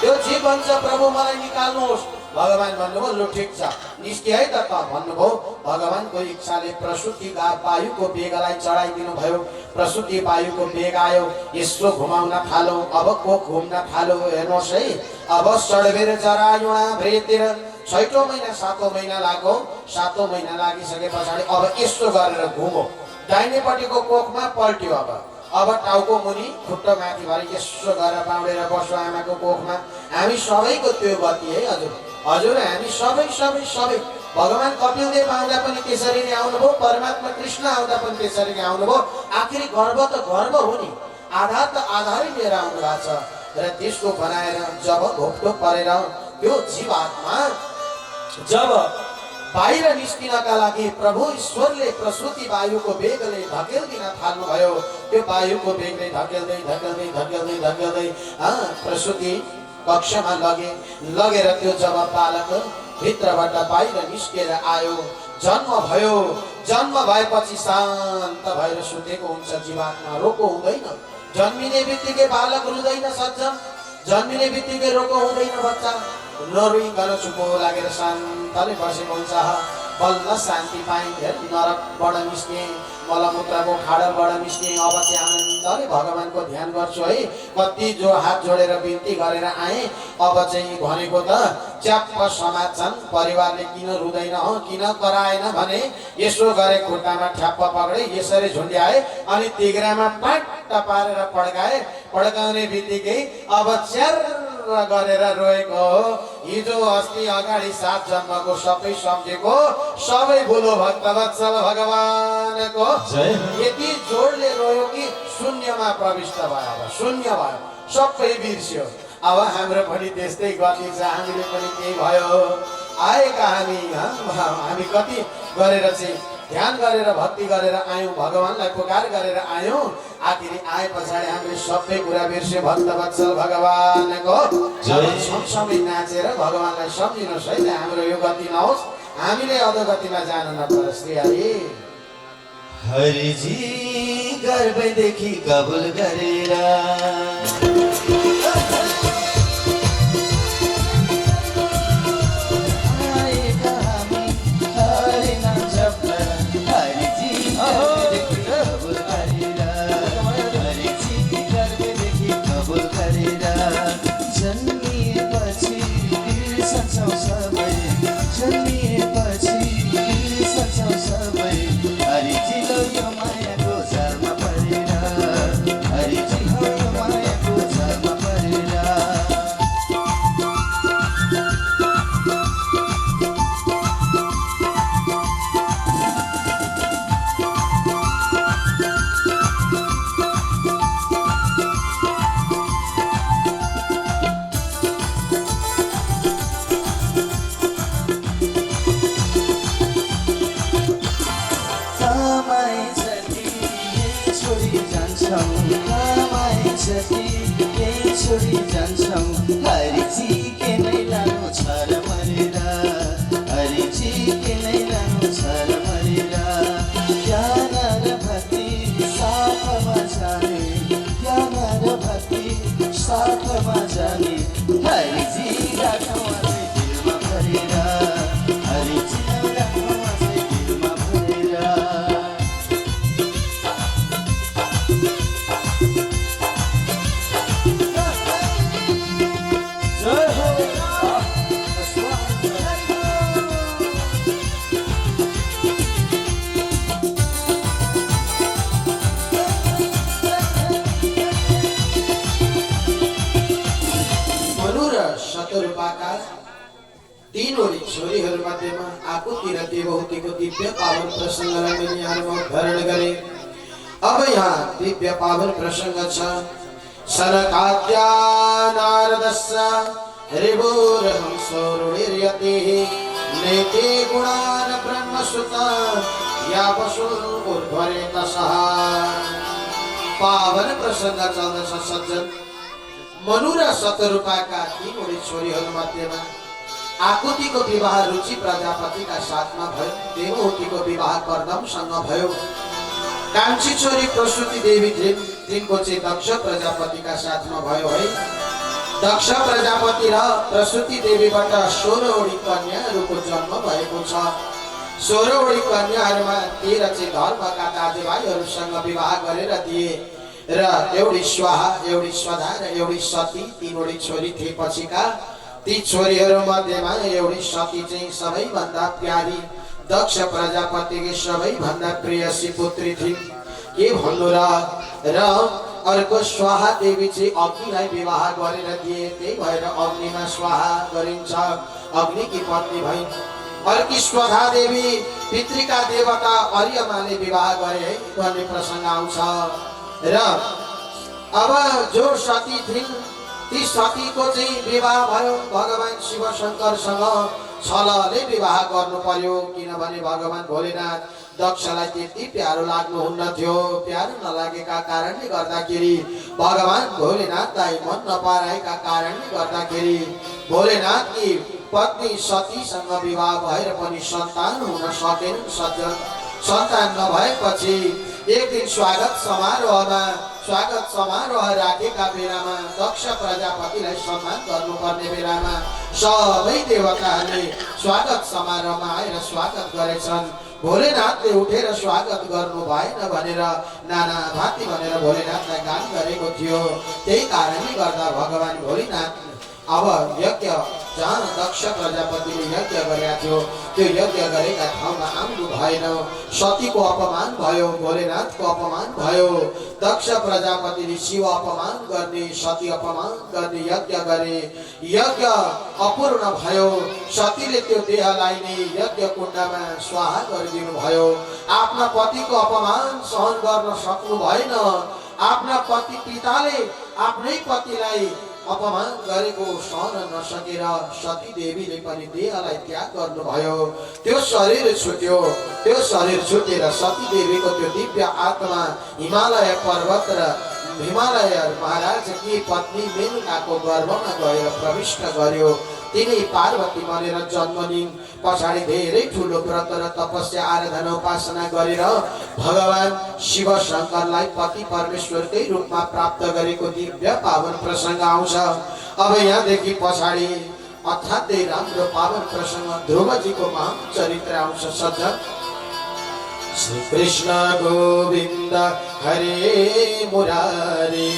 यो जीवन छ, प्रभु मलाई निकाल्नुहोस्। भगवान भन्नुभयो, लु ठिक छ, निस्कि है त भन्नुभयो। भगवानको इच्छाले प्रसुति वायुको बेगलाई चढाइदिनु भयो। प्रसुति वायुको बेग आयो, यसो घुमाउन थालो, अब कोख घुम्न थालो। हेर्नुहोस् है, अब सडबेर जरायुणा भ्रेतिर 6औं महिना 7औं महिना लाग्यो। 7औं महिना लागिसके पछाडि अब यसो गरेर घुमो, दाहिनेपट्टिको कोखमा पल्ट्यो। अब टाउको मुनि खुट्टा माथि भएर यसो गरेर बाउडेर बस्यो आमाको कोखमा। हामी सबैको त्यो गति है हजुर। हजुर हामी सबै सबै सबै भगवान कपिलदेव आउँदा पनि त्यसरी नै आउनुभयो, परमात्मा कृष्ण आउँदा पनि त्यसरी नै आउनुभयो। आखिरी गर्व त गर्व हो नि, आधार त आधारै लिएर आउनु भएको छ। र त्यसको बनाएर जब घोप्टो परेर त्यो जीवात्मा जब बाहिर निस्किनका लागि प्रभु ईश्वरले प्रसुति वायुको बेगले धकेल्दिन थाल्नुभयो। त्यो वायुको बेगले धकेल्दै धकेल्दै धकेल्दै धकेल्दै प्रसुति कक्षमा लगेर त्यो जब बालक भित्रबाट बाहिर निस्केर आयो, जन्म भयो। जन्म भएपछि शान्त भएर सुतेको हुन्छ जीवात्मा, रोको हुँदैन। जन्मिने बित्तिकै बालक रुँदैन सज्जन, जन्मिने बित्तिकै रोको हुँदैन बच्चा, नरुइकन चुपो लागेर शान्तले बसेको हुन्छ। बल्ल शान्ति पाएँ, नरकबाट निस्केँ, मलमूत्रको खाडलबाट निस्केँ, अब चाहिँ आनन्दले भगवानको ध्यान गर्छु है। कति जो हात जोडेर बिन्ती गरेर आएँ, अब चाहिँ भनेको त च्याप्प समात्छन्। परिवारले किन रुँदैन, किन कराएन भने यसो गरे, खुट्टामा ठ्याप्प पक्रे, यसरी झुन्ड्याए, अनि तिग्रामा पाट्ट पारेर पड्काए। पड्काउने बित्तिकै अब च्यार गरेर रोएको हो। हिजो अस्ति अगाडि 7 जन्मको सबै सम्झेको, सबै भुलो भक्तवत्सल भगवानको यति जोडले रोयो कि शून्यमा प्रविष्ट भयो। अब शून्य भयो, सबै बिर्स्यो। अब हाम्रो पनि त्यस्तै गति छ, हामीले पनि त्यही भयो। आएका हामी कति गरेर चाहिँ ध्यान गरेर भक्ति गरेर आयौँ, भगवानलाई पुकार गरेर आयौँ। आखिरी आए पछाडि हामीले सबै कुरा बिर्स्यो। भक्तवत्सल भगवानको सँगसँगै नाचेर भगवानलाई सम्झिनुहोस् है, हाम्रो यो गति नहोस्, हामीले अधोगतिमा जान नपरोस्। श्री हरि। हरिजी गर्भदेखि कबुल गरेर छोडी जान्छौँ हरिची के नै लानु छ र मरेर हरिची के नै लानु छ र मरेर ज्ञान र भक्ति साथमा जाने ज्ञान र भक्ति साथमा जाने हरिची राखौँ अझै दिलमा भरेर हरिची राखौँ अझै दिलमा भरेर मनु र शतरूपाका तीनवटी छोरीहरूमध्येमा आकुति र देवहूतिको दिव्य पावन प्रसङ्गलाई मैले यहाँमा उद्धरण गरे। अब यहाँ दिव्य पावन प्रसङ्ग छ। सनकाद्या नारदस्य ऋभुर्हंसोरुणिर्यतिः नेते गुणान् ब्रह्मसुता या वसुन् ऊर्ध्वरेतसः। पावन प्रसङ्ग चल्दछ सज्जन। मनु र शतरूपाका तीनवटी छोरीहरूमध्येमा आकुतिको विवाह रुचि प्रजापतिका साथमा भयो। देवहूतिको विवाह कर्दमसँग भयो। कान्छी छोरी प्रसूति देवी थिइन्, तिनको चाहिँ दक्ष प्रजापतिका साथमा भयो है। दक्ष प्रजापति र प्रसूति देवीबाट 16वटी कन्याहरूको जन्म भएको छ। 16वटी कन्याहरूमा 13 चाहिँ धर्मका दाजुभाइहरूसँग विवाह गरेर दिए र एउटी स्वाहा, एउटी स्वधा र एउटी सती, तीनवटी छोरी थिए पछिका। ती छोरीहरू मध्येमा एउटी सती चाहिँ सबैभन्दा प्यारी दक्ष प्रजापतिकी सबैभन्दा प्रियसी पुत्री थिइन्। के भन्नु र अर्को स्वाहा देवी चाहिँ अग्निलाई विवाह गरेर दिए, त्यही भएर अग्निमा स्वाहा गरिन्छ, अग्निकी पत्नी भइन्। अर्की स्वधा देवी पितृका देवता अर्यमाले विवाह गरे भन्ने प्रसङ्ग आउँछ। र अब जो सती थिइन् ती सतीको चाहिँ विवाह भयो भगवान शिव शङ्करसँग। छलले विवाह गर्नु पर्यो, किनभने भगवान भोलेनाथ दक्षलाई त्यति प्यारो लाग्नुहुन्न थियो। प्यारो नलागेका कारणले गर्दाखेरि भगवान भोलेनाथलाई मन नपराएका कारणले गर्दाखेरि भोलेनाथकी पत्नी सतीसँग विवाह भएर पनि सन्तान हुन सकेन। सज्जन, सन्तान नभएपछि एक दिन स्वागत समारोह राखेका बेलामा दक्ष प्रजापतिलाई सम्मान गर्नुपर्ने बेलामा सबै देवताहरूले स्वागत समारोहमा आएर स्वागत गरेछन्। भोलेनाथले उठेर स्वागत गर्नु भएन भनेर नाना भाती भनेर भोलेनाथलाई गान गरेको थियो। त्यही कारणले गर्दा भगवान भोलेनाथ अब यज्ञ जहाँ दक्ष प्रजापतिले यज्ञ गरेका थियो त्यो यज्ञ गरेका ठाउँमा आउनु भएन। सतीको अपमान भयो, भोलेनाथको अपमान भयो। दक्ष प्रजापतिले शिव अपमान गर्ने, सती अपमान गर्ने यज्ञ गरे। यज्ञ अपूर्ण भयो। सतीले त्यो देहलाई नै यज्ञ कुण्डमा स्वाहा गरिदिनु भयो। आफ्ना पतिको अपमान सहन गर्न सक्नु भएन। आफ्ना पति पिताले आफ्नै पतिलाई अपमान गरेको सहन नसकेर सती देवीले पनि देहलाई त्याग गर्नुभयो। त्यो शरीर छुट्यो। त्यो शरीर छुटेर सती देवीको त्यो दिव्य आत्मा हिमालय पर्वत र हिमालय महाराजकी पत्नी मेनुकाको गर्भमा गएर प्रविष्ट गर्यो। तिनी पार्वती बनेर जन्म लिइन्। पछाडि धेरै ठुलो व्रत र तपस्या आराधना उपासना गरेर भगवान शिव शङ्करलाई पति परमेश्वरकै रूपमा प्राप्त गरेको दिव्य पावन प्रसङ्ग आउँछ। अब यहाँदेखि पछाडि अत्यन्तै राम्रो पावन प्रसङ्ग ध्रुवजीको महान चरित्र आउँछ। सज्जन, श्री कृष्ण गोविन्द हरे मुरारी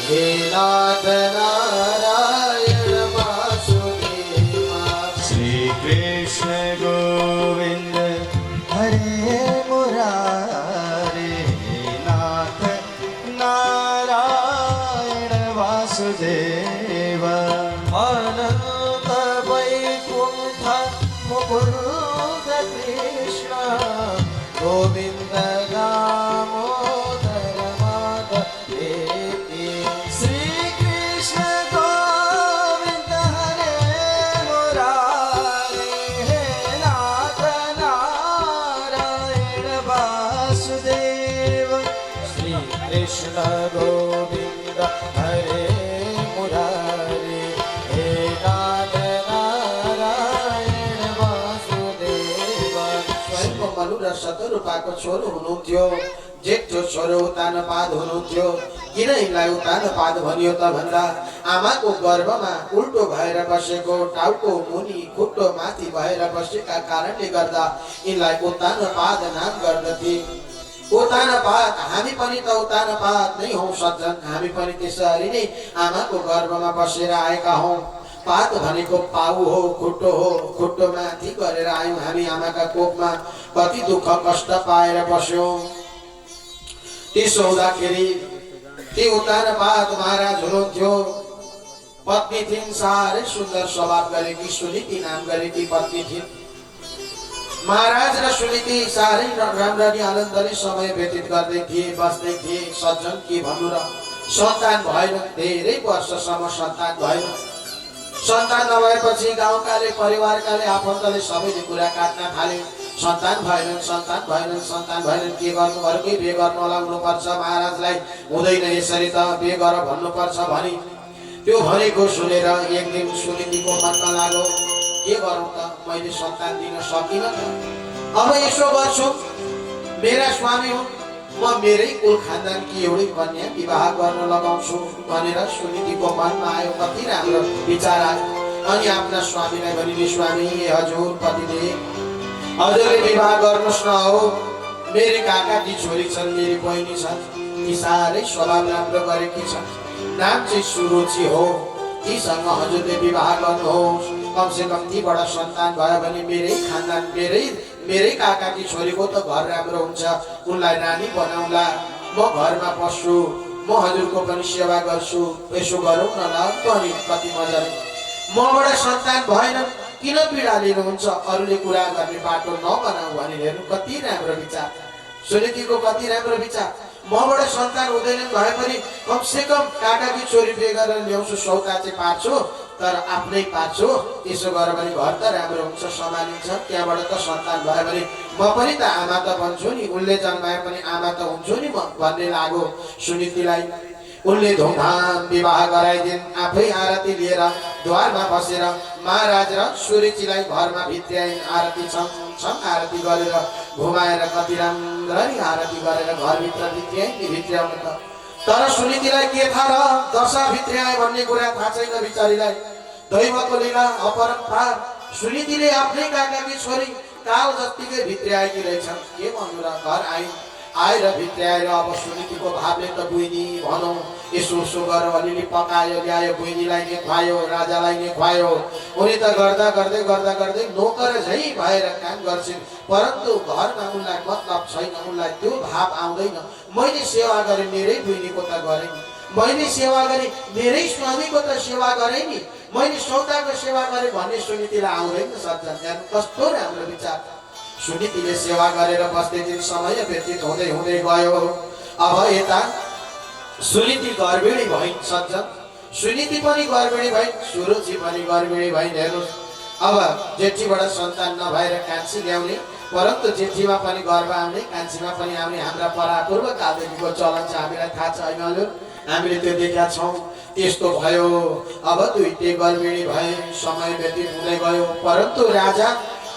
हे नाथ नारायण वासुदेवा। श्री कृष्ण गोविन्द हरे मुरारी हे नाथ नारायण वासुदेव। अनन्त वैकुण्ठ मुकुन्द कृष्ण गोविन्द दामोदर माधवेति। श्री कृष्ण गोविन्द हरे मुरारी हे नाथ नारायण वासुदेव। श्री कृष्ण गोविन्द हरे मुरारी र शतरूपाको छोरो हुनुहुन्थ्यो जेठो छोरो उतानपाद हुनुहुन्थ्यो किन यिनलाई उतानपाद भनियो त भन्दा आमाको गर्भमा उल्टो भएर बसेको टाउको मुनि खुट्टो माथि भएर बसेका कारणले गर्दा यिनलाई उतानपाद नाम गर्दथे उतानपाद हामी पनि त उतानपाद नै हौ सज्जन हामी पनि त्यसरी नै आमाको गर्भमा बसेर आएका हौ पात भनेको पाउ हो खुट्टो माथि गरेर आयौं हामी आमाका कोखमा कति दुःख कष्ट पाएर बस्यौं त्यसो हुँदाखेरि ती उतानपाद महाराज हुनुहुन्थ्यो पत्नी थिइन् साह्रै सुन्दर स्वभाव गरेकी सुनीति नाम गरेकी पत्नी थिइन् महाराज र सुनीति साह्रै राम्ररी आनन्दले समय व्यतीत गर्दै थिए बस्दै थिए सज्जन के भन्नु र सन्तान भएन धेरै वर्षसम्म सन्तान भएन सन्तान नभएपछि गाउँकाले परिवारकाले आफन्तले सबैले कुरा काट्न थाले सन्तान भएनन् के गर्नु अर्कै बिहे गर्न लाउनु पर्छ महाराजलाई हुँदैन यसरी त बिहे गर भन्नु पर्छ भनी त्यो भनेको सुनेर एक दिन सुनीतिको मनमा लाग्यो के गरौँ त मैले सन्तान दिन सकिन त अब यसो गर्छु मेरा स्वामी हुन् म मेरै कुल खानदानकी एउटै कन्या विवाह गर्न लगाउँछु भनेर सुनीतिको मनमा आयो कति राम्रो विचार आयो अनि आफ्ना स्वामीलाई भनिले स्वामी हजुर पतिदेव हजुरले विवाह गर्नुहोस् न हो मेरी काकाकी छोरी छन् मेरी बहिनी छन् ती साह्रै स्वभाव राम्रो गरेकी छन् नाम चाहिँ सुरुचि हो तीसँग हजुरले विवाह गर्नुहोस् कमसे कम तीबाट सन्तान भयो भने मेरै खानदान मेरै काकाकी छोरीको त घर राम्रो हुन्छ उनलाई नानी बनाउला म घरमा पस्छु म हजुरको पनि सेवा गर्छु यसो गरौँ न ल पनि कति मजाले मबाट सन्तान भएन किन पीडा लिनुहुन्छ अरूले कुरा गर्ने बाटो नबनाऊ भनेर हेर्नु कति राम्रो विचार सुनीतिको कति राम्रो विचार मबाट सन्तान हुँदैन भए पनि कमसे कम काकाकी छोरी बिहे गरेर ल्याउँछु सौका चाहिँ पार्छु तर आफ्नै पार्छु त्यसो गरेर भने घर त राम्रो हुन्छ सम्हालिन्छ त्यहाँबाट त सन्तान भयो भने म पनि त आमा त बन्छु नि उनले जन्माए पनि आमा त हुन्छु नि म भन्ने लाग्यो सुनीतिलाई उनले धुमधाम विवाह गराइदिन् आफै आरती लिएर द्वारमा बसेर महाराज र सुरुचिलाई घरमा भित्र्याइन् आरती छम आरती गरेर घुमाएर कति राम्ररी आरती गरेर घरभित्र भित्र्याउनु त तर सुनीतिलाई के थाहा र दशा भित्र्याए भन्ने कुरा थाहा छैन बिचारीलाई दैवको लीला अपरम्पार सुनीतिले आफ्नै काकाकी छोरी काल जत्तिकै भित्र्याएकी रहेछन् के भन्नु र घर आएर भित्र्याएर अब सुनीतिको भावले त बुइनी भनौँ यसो गरेर अलिअलि पकायो ल्यायो बुइनीलाई नै खुवायो राजालाई नै खुवायो उनी त गर्दा गर्दै नोकर झै भएर काम गर्छिन् परन्तु घरमा उनलाई मतलब छैन उनलाई त्यो भाव आउँदैन मैले सेवा गरेँ मेरै बुइनीको त गरेँ नि मैले सेवा गरेँ मेरै स्वामीको त सेवा गरेँ नि मैले सौदाको सेवा गरेँ भन्ने सुनीतिलाई आउँदैन सज्जन कस्तो राम्रो विचार सुनीतिले सेवा गरेर बस्दै दिन समय व्यतीत हुँदै गयो अब यता सुनीति गर्भिणी भइन् सज्जन सुनीति पनि गर्भिणी भइन् सुरुचि पनि गर्भिणी भइन् हेर्नुहोस् अब जेठीबाट सन्तान नभएर कान्छी ल्याउने परन्तु जेठीमा पनि गर्भ आउने कान्छीमा पनि आउने हाम्रा परापूर्व कालदेखिको चलन चाहिँ हामीलाई थाहा छ होइन हामीले त्यो देखेका छौँ त्यस्तो भयो अब दुईटै गर्भिणी भए समय व्यतीत हुँदै गयो परन्तु राजा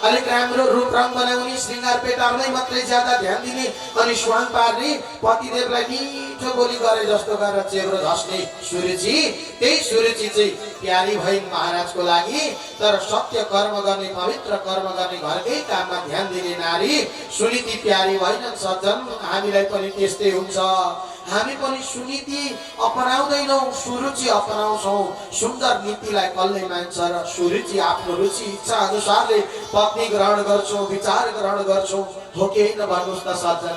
अलिक राम्रो रूप रङ बनाउने श्रृंगार पेटार्नै मात्रै ज्यादा ध्यान दिने अनि स्वाङ पार्ने पतिदेवलाई मिठो बोली गरे जस्तो गरेर चेब्रो झस्ने सुरुचि त्यही सुरुचि चाहिँ प्यारी भइन् महाराजको लागि तर सत्य कर्म गर्ने पवित्र कर्म गर्ने घरकै काममा ध्यान दिने नारी सुनीति प्यारी भइन् सज्जन हामीलाई पनि त्यस्तै हुन्छ हामी पनि सुनीति अपनाउँदैनौँ सुरुचि अपनाउँछौँ सुन्दर नीतिलाई कसले मान्छ र सुरुचि आफ्नो रुचि इच्छा अनुसारले पत्नी ग्रहण गर्छौँ विचार ग्रहण गर्छौँ हो कि होइन भन्नुहोस् त सज्जन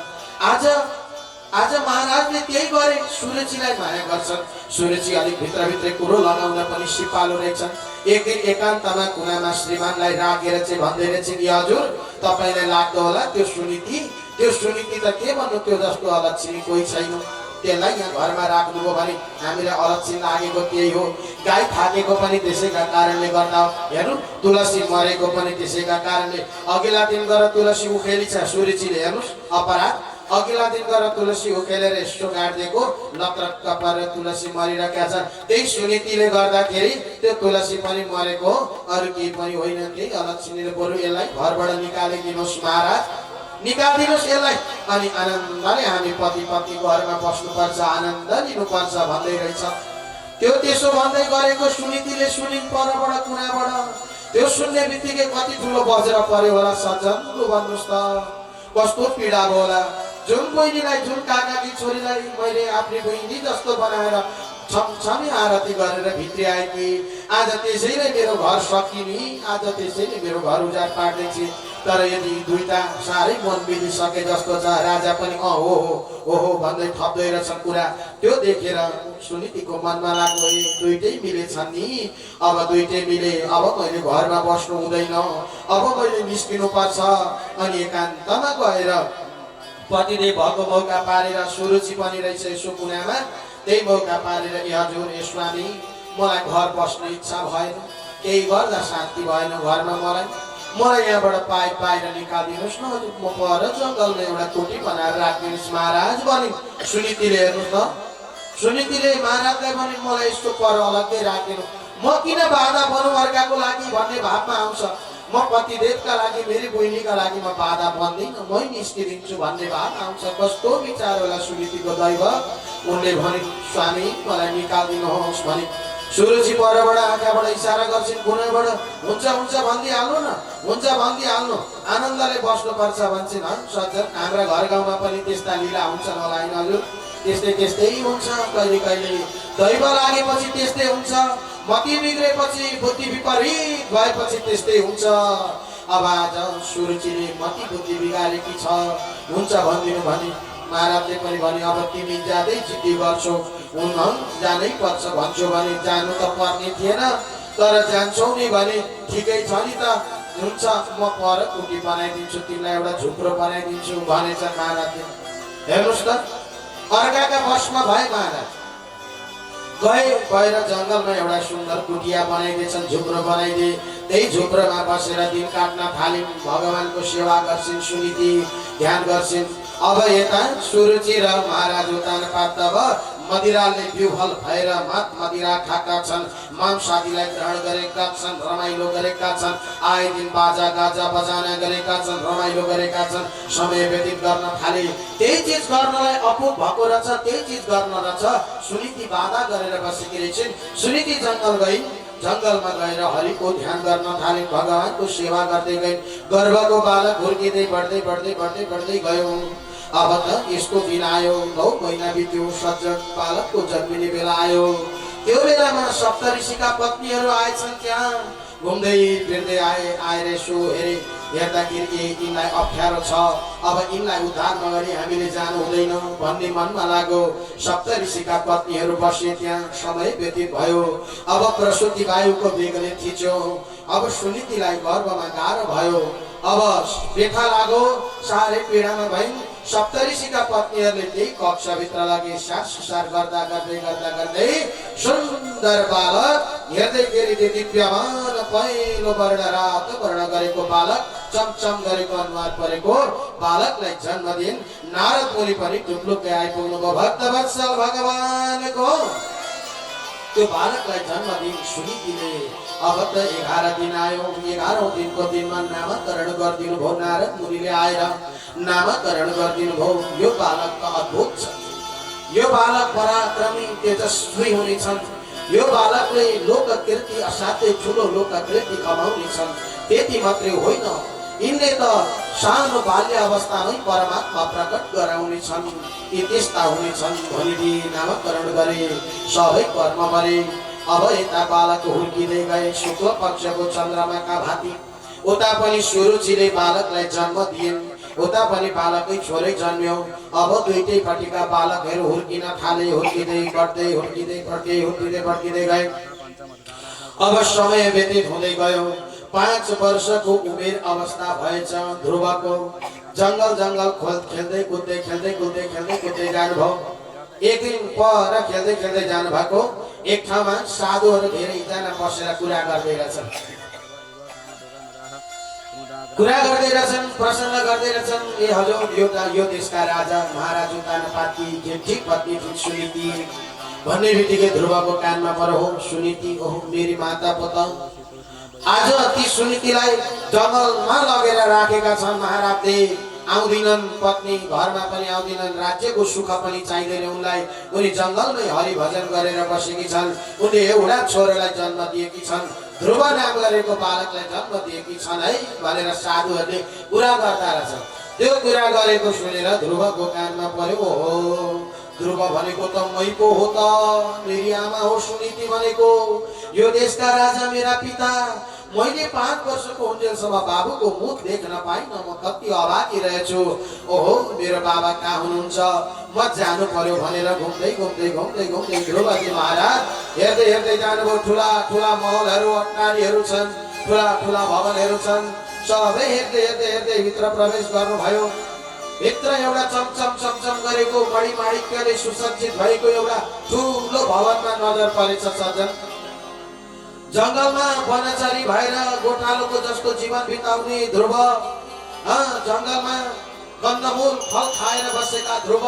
आज महाराजले त्यही गरे सुरुचिलाई माया गर्छन् सुरुचि अलिक भित्रभित्रै कुरो लगाउन पनि सिपालु रहेछन् एक दिन एकान्तमा कुनामा श्रीमानलाई राखेर चाहिँ भन्दै रहेछ कि हजुर तपाईँलाई लाग्दो होला त्यो सुनीति त के भन्नु त्यो जस्तो अलक्षी कोही छैन त्यसलाई यहाँ घरमा राख्नुभयो भने हामीलाई अलक्षी लागेको त्यही हो गाई थाकेको पनि त्यसैका कारणले गर्दा हेर्नु तुलसी मरेको पनि त्यसैका कारणले अघिल्ला दिन गएर तुलसी उखेली छ सुरुचिले हेर्नुहोस् अपराध अघिल्ला दिन गएर तुलसी उखेलेर यस्तो गाडिदिएको लत्रक्क परेर तुलसी मरिरहेका छ त्यही सुनीतिले गर्दाखेरि त्यो तुलसी पनि मरेको अरू केही पनि होइन त्यही अलक्षीले बरु यसलाई घरबाट निकालिदिनुहोस् महाराज निकालिदिनुहोस् यसलाई अनि आनन्दले हामी पति पत्नीको घरमा बस्नुपर्छ आनन्द लिनुपर्छ भन्दै रहेछ त्यो त्यसो भन्दै गरेको सुनितिले सुनिन् परबाट कुनाबाट त्यो सुन्ने बित्तिकै कति ठुलो बजेर पर्यो होला सज्जन लु भन्नुहोस् त कस्तो पीडा होला जुन बहिनीलाई जुन काकाकी छोरीलाई मैले आफ्नै बहिनी जस्तो बनाएर छमछमी आरती गरेर भित्री आएकी आज त्यसैले मेरो घर सकिनी आज त्यसैले मेरो घर उजाड पार्दैछ तर यदि दुईटा साह्रै मन मिलिसके जस्तो छ राजा पनि ओहो भन्दै थप्दै रहेछन् कुरा त्यो देखेर सुनितिको मनमा लाग्यो दुईटै मिलेछन् नि अब दुईटै मिले अब मैले घरमा बस्नु हुँदैन अब मैले निस्किनु पर्छ अनि एकान्तमा गएर पतिले भएको मौका पारेर सुरुचि पनि रहेछ यसो कुनामा त्यही मौका पारेर हजुर स्वामी मलाई घर बस्ने इच्छा भएन केही गर्दा शान्ति भएन घरमा मलाई यहाँबाट बाहिर निकालिदिनुहोस् न म पर जङ्गलमा एउटा कोठी बनाएर राखिदिनुहोस् महाराज भनिन् सुनितिले हेर्नुहोस् न सुनितिले महाराजलाई भनिन् मलाई यस्तो पर अलग्गै राखिदिनु म किन बाधा बनौँ अर्काको लागि भन्ने भावमा आउँछ म पतिदेवका लागि मेरी बहिनीका लागि म बाधा बन्दिनँ मै निस्किदिन्छु भन्ने भाव आउँछ कस्तो विचार होला सुनितिको दैव उनले भनिन् स्वामी मलाई निकालिदिनुहोस् भने सुरुचि परबाट आँखाबाट इसारा गर्छिन् कुनाबाट हुन्छ भनिदिइहाल्नु न हुन्छ भनिदिइहाल्नु आनन्दले बस्नुपर्छ भन्छन् सज्जन हाम्रा घर गाउँमा पनि त्यस्ता लीला हुन्छन् होला होइन हजुर त्यस्तै हुन्छ कहिले दैव लागेपछि त्यस्तै हुन्छ मति बिग्रेपछि बुद्धि विपरीत भएपछि त्यस्तै हुन्छ अब आज सुरुचिले मति बुद्धि बिगारेकी छ हुन्छ भनिदिनु भने महाराजले पनि भने अब तिमी जाँदै जिद्दी गर्छौ जानै पर्छ भन्छौ भने जानु त पर्ने थिएन तर जान्छौ नि भने ठिकै छ नि त हुन्छ म पर कुटी बनाइदिन्छु तिमीलाई एउटा झुप्रो बनाइदिन्छु भनेछ महाराजले हेर्नुहोस् त अर्काका बसमा भए महाराज गएर जङ्गलमा एउटा सुन्दर कुटिया बनाइदिएछन् झुप्रो बनाइदिए त्यही झुप्रोमा बसेर दिन काट्न थालिन् भगवानको सेवा गर्छिन् सुनिति ध्यान गर्छिन् अब यता सुरुचि र महाराज उतान पातब मदिराले विह्वल भएर मत मदिरा खाएका छन् मांसादीलाई ग्रहण गरेका छन् रमाइलो गरेका छन् आए दिन बाजा गाजा बजाना गरेका छन् रमाइलो गरेका छन् समय व्यतीत गर्न थाले त्यही चीज गर्नलाई अपुग भएको रहेछ त्यही चीज गर्न रहेछ सुनिति बाधा गरेर बसेकी रहेछन् सुनिति जङ्गल गइन् जङ्गलमा गएर हरिको ध्यान गर्न थालिन् भगवानको सेवा गर्दै गइन् गर्भको बालक हुर्किँदै बढ्दै गयो अब त यसको दिन आयो 9 महिना बित्यो सज्जन बालकको जन्मिने बेला आयो त्यो बेलामा सप्तऋषिका पत्नीहरू आएछन् त्यहाँ घुम्दै फिर्दै आएर यसो हेर्दाखेरि यिनलाई अप्ठ्यारो छ अब यिनलाई उद्धार नगरी हामीले जानु हुँदैन भन्ने मनमा लाग्यो सप्तऋषिका पत्नीहरू बसे त्यहाँ समय व्यतीत भयो अब प्रसूति वायुको वेगले थिच्यो अब सुनितिलाई गर्भमा गाह्रो भयो अब व्यथा लाग्यो साह्रै पीडामा भइन् सप्तऋषिका पत्नीहरूले त्यही कक्षभित्र लगे सार गर्दै सुन्दर बालक हेर्दै दिव्यमान पहेँलो वर्ण रातो वर्ण गरेको बालक चमचम गरेको अनुहार परेको बालकलाई जन्म दिन नारद मुनि पनि टुप्लुक्कै आइपुग्नुभयो भक्तवत्सल भगवानको त्यो बालकलाई जन्म दिन सुनितिले अब त 11 दिन आयो 11औं दिनको दिनमा नामकरण गरिदिनु भयो नारद मुनिले आएर नामकरण गरिदिनु भयो यो बालक त अद्भुत छ यो बालक पराक्रमी तेजस्वी हुनेछन् यो बालकले लोककीर्ति असाध्यै ठुलो लोककीर्ति कमाउनेछन् त्यति मात्रै होइन यिनले त सानो बाल्य अवस्थामै परमात्मा प्रकट गराउनेछन् यी त्यस्ता हुनेछन् भनिदिई नामकरण गरे सबै कर्म गरे अब यता बालक हुर्किँदै गए शुक्ल पक्षको चन्द्रमाका भाती उता पनि सुरुचिले बालकलाई जन्म दिइन् उता पनि बालकै छोरै जन्म्यो अब दुईटैपट्टिका बालकहरू हुर्किन थाले हुर्किँदै बढ्दै गए अब समय व्यतीत हुँदै गयो 5 वर्षको उमेर अवस्था भएछ ध्रुवको जङ्गल खेल्दै कुद्दै जानुभयो एक दिन पर खेल्दै जानु भएको एक ठाउँमा साधुहरू धेरैजना बसेर कुरा गर्दै रहेछन् प्रसन्न गर्दै रहेछन् ए हजुर यो देशका राजा महाराज उत्तानपाती जेठी पत्नी सुनिति भन्ने बित्तिकै ध्रुवको कानमा पर हो सुनिति ओहो मेरी माता पुत आज ती सुनितिलाई जङ्गलमा लगेर राखेका छन् महाराजले आउँदिनन्, पत्नी घरमा पनि आउँदिनन्, राज्यको सुख पनि चाहिँदैन उनलाई। उनी जङ्गलमै हरिभजन गरेर बसेकी छन्। उनले एउटा छोरालाई जन्म दिएकी छन्, ध्रुव नाम गरेको बालकलाई जन्म दिएकी छन् है भनेर साधुहरूले कुरा गर्दा रहेछन्। त्यो कुरा गरेको सुनेर ध्रुवको कानमा पर्यो, ओहो ध्रुव भनेको त मै पो हो त, मेरी आमा हो सुनीति भनेको, यो देशका राजा मेरा पिता। मैले 5 वर्षको हुन्जेलसम्म बाबुको मुख देख्न पाइनँ, म कति अभागी रहेछु। ओहो मेरो बाबा कहाँ हुनुहुन्छ, म जानु पर्यो भनेर घुम्दै घुम्दै घुम्दै घुम्दै ध्रुवजी महाराज हेर्दै हेर्दै जानुभयो। ठुला ठुला महलहरू, अट्टारीहरू छन्, ठुला ठुला भवनहरू छन्। सबै हेर्दै हेर्दै हेर्दै भित्र प्रवेश गर्नुभयो। भित्र एउटा चमचम चमचम गरेको मणिमाणिक्यले सुसज्जित भएको एउटा ठुलो भवनमा नजर परेछ सज्जन। जङ्गलमा वनचरी भएर गोठालोको जस्तो जीवन बिताउने ध्रुव, जङ्गलमा कन्दमूल फल खाएर बसेका ध्रुव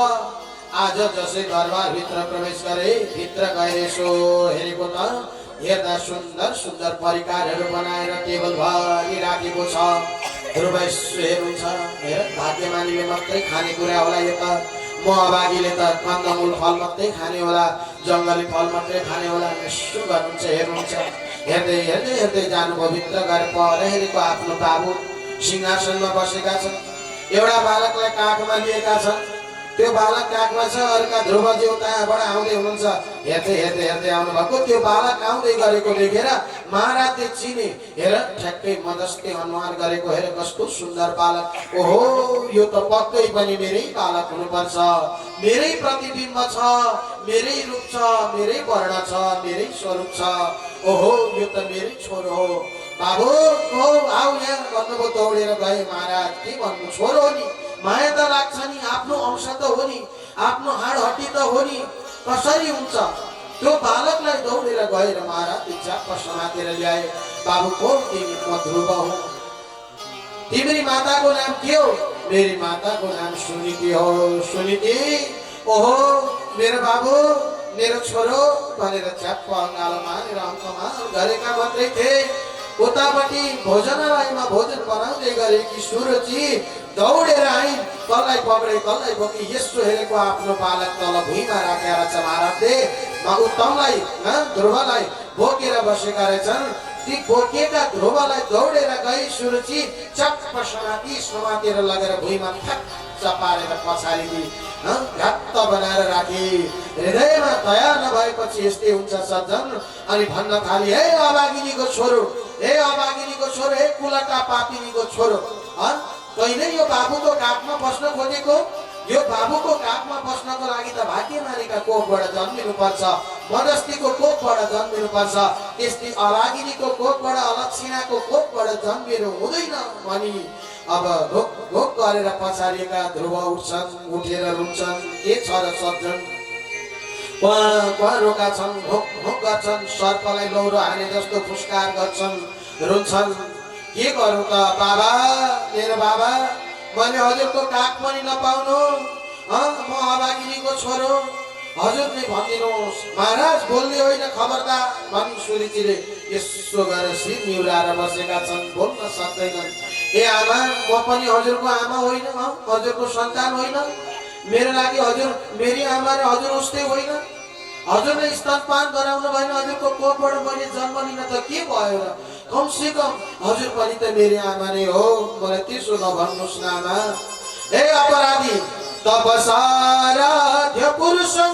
आज जसै दरबारभित्र प्रवेश गरे। भित्र गएर यसो हेरेको त हेर्दा सुन्दर सुन्दर परिकारहरू बनाएर टेबल भरि राखेको छ। ध्रुव यसो हेर्नुहुन्छ, भाग्यमानीले मात्रै खानेकुरा होला यो त, म अभागीले त कन्दमूल फल मात्रै खाने होला, जङ्गली फल मात्रै खाने होला। यसो गर्नुहुन्छ, हेर्नुहुन्छ। हेर्दै हेर्दै हेर्दै जानुभयो। भित्र गएर पर हेरेको आफ्नो बाबु सिंहासनमा बसेका छन्। एउटा बालकलाई काखमा लिएका छन्। त्यो बालक काखमा छ, अर्का ध्रुवजी उताबाट आउँदै हुनुहुन्छ। हेर्दै हेर्दै हेर्दै आउनुभएको त्यो बालक आउँदै गरेको देखेर महाराजले चिने। हेर ठ्याक्कै मदस्ते अनुहार गरेको, हेर कस्तो सुन्दर बालक, ओहो यो त पक्कै पनि मेरै बालक हुनुपर्छ, मेरै प्रतिबिम्ब छ, मेरै रूप छ, मेरै वर्ण छ, मेरै स्वरूप छ। ओहो यो त मेरै छोरो हो। बाबु हो आऊ यहाँ भन्नुभयो। दौडेर गए महाराज। के भन्नु, छोरो हो नि, माया त लाग्छ नि, आफ्नो अंश त हो नि, आफ्नो हाड हड्डी त हो नि, कसरी हुन्छ। त्यो बालकलाई दौडेर गएर महाराज च्याप्प समातेर ल्याए। बाबु को तिमी? म ध्रुव हुँ। तिम्री माताको नाम के हो? मेरी माताको नाम सुनीति हो। सुनीति, ओहो मेरो बाबु, मेरो छोरो भनेर च्याप्प अङ्गालो मानेर अङ्कमा गरेका मात्रै थिए। उतापट्टि भोजनालयमा भोजन बनाउँदै गरेकी सुरुचि दौडेर आइन्। कसलाई पक्रे कसलाई बोकी, यसो हेरेको आफ्नो बालक तल भुइँमा राखेर छ महाराजले। उत्तमलाई ध्रुवलाई बोकेर बसेका रहेछन्। ती बोकेका ध्रुवलाई दौडेर गई सुरुचि चप्प समातेर लगेर भुइँमा ठ्याक्क पारेर पछाडि घात्त बनाएर राखे। हृदयमा दया नभएपछि यस्तै हुन्छ सज्जन। अनि भन्न थाली, हे अभागिनीको छोरो, हे अभागिनीको छोरो, हे कुलटा पापिनीको छोरो, तैँले यो बाबुको काखमा बस्न खोजेको? यो बाबुको काखमा बस्नको लागि त भाग्यमानीका कोखबाट जन्मिनु पर्छ, मदस्तीको कोखबाट जन्मिनु पर्छ, त्यस्तै अभागिनीको कोखबाट, अलक्षिणाको कोखबाट जन्मिनु हुँदैन भनी अब ढोक ढोक गरेर पछाडिएका ध्रुव उठ्छन्, उठेर रुन्छन्। के छ र सज्जन, रोका छन्, ढोक ढोक गर्छन्, सर्पलाई लौरो हाने जस्तो फुस्कार गर्छन्, रुन्छन्। के गरौँ त बाबा, मेरो बाबा, मैले हजुरको काख पनि नपाउनु, म अभागिनीको छोरो, हजुरले भनिदिनुहोस्। महाराज बोल्ने होइन, खबरदार भनी सुरुचिले यसो गरेर शिर निहुराएर बसेका छन्, बोल्न सक्दैनन्। ए आमा, म पनि हजुरको आमा होइन, हजुरको सन्तान होइन, मेरो लागि हजुर मेरी आमा र हजुर उस्तै होइन। हजुरले स्तनपान गराउनु भएन, हजुरको कोखबाट मैले जन्म लिन त के भयो र? कम से कम हजुर पनि त मेरी आमा नै हो, मलाई त्यसो नभन्नुहोस् न आमा। हे अपराधी, तपसाराध्य पुरुषं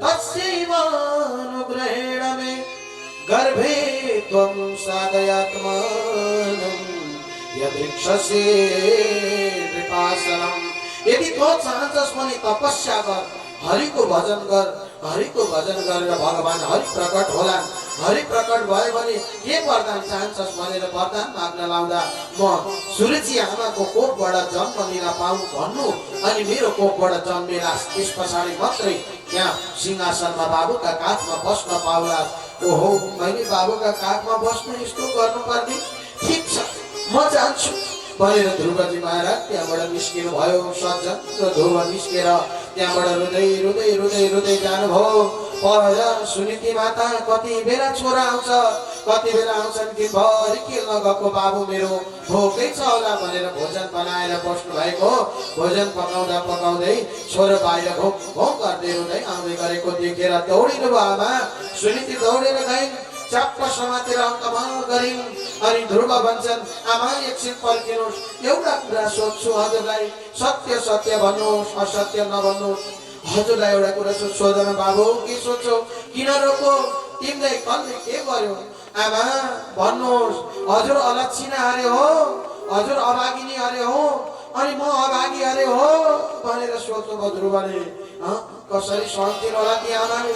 तस्यैवानुग्रहेण मे गर्भे त्वं साधयात्मानं यदृक्षसे कृपासनं। यदि तँ चाहन्छस् भने तपस्या गर, हरिको भजन गर, हरिको भजन गरेर भगवान हरि प्रकट होला। हरि प्रकट भयो भने के वरदान चाहन्छस् भनेर वरदान माग्न लाउँदा म सुरुचि आमाको कोखबाट जन्म लिन पाऊँ भन्नु, अनि मेरो कोखबाट जन्मेला, त्यस पछाडि मात्रै यहाँ सिंहासनमा बाबुका काखमा बस्न पाउला। ओहो, मैले बाबुका काखमा बस्नु यस्तो गर्नुपर्ने? ठिक छ, म जान्छु भनेर ध्रुवजी महाराज त्यहाँबाट निस्किनु भयो। सज्जन र ध्रुव निस्केर त्यहाँबाट रुँदै रुँदै रुँदै रुँदै जानुभयो। पर सुनीति माता, कति बेला छोरा आउँछ, कति बेला आउँछन् कि भरि खेल्न गएको बाबु मेरो भोकै छ होला भनेर भोजन बनाएर बस्नु भएको। भोजन पकाउँदा पकाउँदै छोरो बाहिर भोक भोक गर्दै रुँदै आउँदै गरेको देखेर दौडिनु भयो आमा। सुनिति दौडेर गइन्, चप्प समातेर अङ्कमाल गरिन्। अनि ध्रुव भन्छन् आमा एकछिन पर्खिनुहोस्, एउटा कुरा सोध्छु हजुरलाई, सत्य सत्य भन्नुहोस्, असत्य नभन्नुहोस्। हजुरलाई एउटा कुरा सोधन बाबु, के सोध्छौ, किन रोको, तिमीलाई कसले के गर्यो? आमा भन्नुहोस्, हजुर अलक्षिणा हारे हो, हजुर अभागिनी हारे हो, अनि म अभागी हारे हो भनेर सोध्नु भयो ध्रुवले। कसरी सहन्थिन् होला ती आमाले?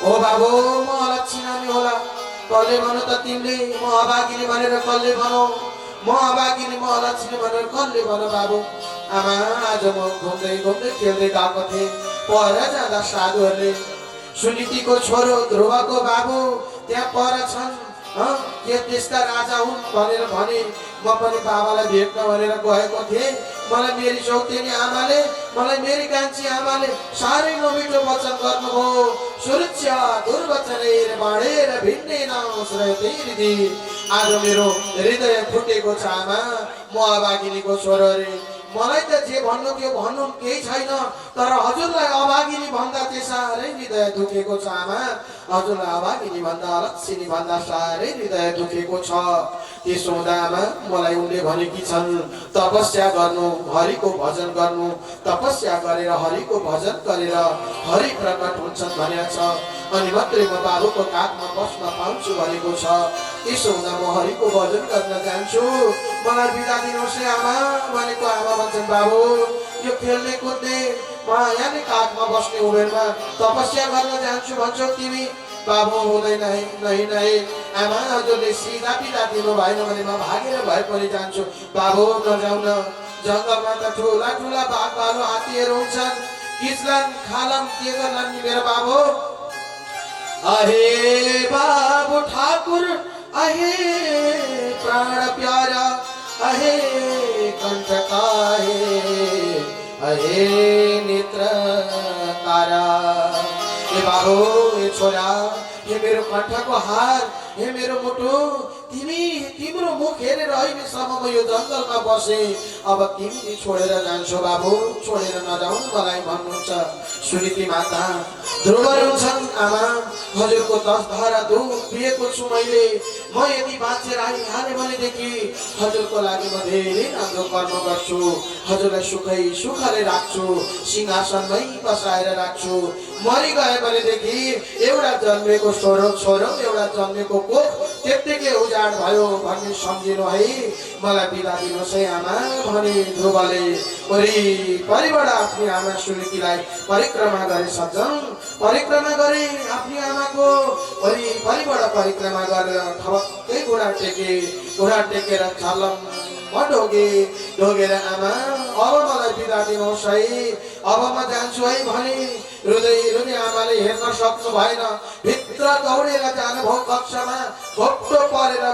हो बाबु म अलक्षिणा नि होला, कसले भन त तिमीले, म अभागिनी भनेर कसले भनौ, म अभागिनी म अलक्षिणी भनेर कसले भन बाबु? आमा आज म घुम्दै घुम्दै खेल्दै गएको थिएँ, पर जाँदा साधुहरूले सुनीतिको छोरो ध्रुवको बाबु त्यहाँ पर छन्, के त्यसका राजा हुन् भनेर भने। म पनि बाबालाई भेट्न भनेर गएको थिएँ। मलाई मेरी सौतेनी आमाले, मलाई मेरी कान्छी आमाले साह्रै नमिठो वचन गर्नुभयो। सुरक्षा दुर्वचनैर बाँडेर भिन्नै नश्रय तेरी दी। आज मेरो हृदय फुटेको छ आमा, म अभागिनीको छोरो रे। मलाई त जे भन्नु थियो भन्नु केही छैन, तर हजुरलाई अभागिनी भन्दा चाहिँ साह्रै हृदय दुखेको छ आमा। हजुरलाई अभागिनी भन्दा अलक्षिणी भन्दा साह्रै हृदय दुखेको छ। त्यसो हुँदा आमा मलाई उनले भनेकी छन् तपस्या गर्नु, हरिको भजन गर्नु, तपस्या गरेर हरिको भजन गरेर हरि प्रकट हुन्छन् भनेको छ। अनि मात्रै म बाबुको काखमा बस्न पाउँछु भनेको छ। त्यसो हुँदा म हरिको भजन गर्न जान्छु, मलाई बिदा दिनुहोस् है आमा भनेको। आमा भन्छन् बाबु यो खेल्ने कुद्ने म यहाँ नै काखमा बस्ने उमेरमा तपस्या गर्न जान्छु भन्छौ तिमी? बाबु हुँदैन है, नहीं नहीं आमा, हजुरले सिधा बिदा दिनु भएन भने म भागेर भए पनि जान्छु। बाबु नजाउँ न, जङ्गलमा त ठुला ठुला बाघ भालु हात्तीहरू हुन्छन्, किच्लान् खालान् के गर्लान् नि मेरो बाबु। अहे बाबु ठाकुर, अहे प्राण प्यारा, अहे कंठ काहे, अहे नेत्र तारा। ए बाबु, ए छोरा, हे मेरो कण्ठको हार, हे मेरो मुटु, तिम्रो मुख हेरेर अहिलेसम्म म यो जङ्गलमा बसे, अब तिमी छोडेर जान्छौ बाबु, छोडेर नजाऊ मलाई भन्नुहुन्छ। सुनीति माता ध्रुव रुन्छन् आमा, हजुरको 10 धारा दुध पिएको छु मैले। म यदि बाँचेर आइहालेँ भनेदेखि हजुरको लागि म धेरै राम्रो कर्म गर्छु, हजुरलाई सुखै सुखले राख्छु, सिंहासनमै बसाएर राख्छु। मरिगए भनेदेखि एउटा जन्मेको छोरो छोरो, एउटा जन्मेको कोख त्यत्तिकै उजाड भयो भन्ने सम्झिनु है। मलाई बिदा दिनुहोस् है आमा भने ध्रुवले वरिपरिबाट आफ्नी आमा सुनीतिलाई परिक्रमा गरे। सज्जन परिक्रमा गरे, आफ्नी आमाको वरिपरिबाट परिक्रमा गरेर ठपक्कै घुँडा टेकेर छलम ढोगेर आमा अब मलाई बिदा दिनुहोस् है, अब म जान्छु है भने रुँदै आमाले हेर्न सक्नु भएन। भित्र दौडेर जानुभयो कक्षमा, घोप्टो परेर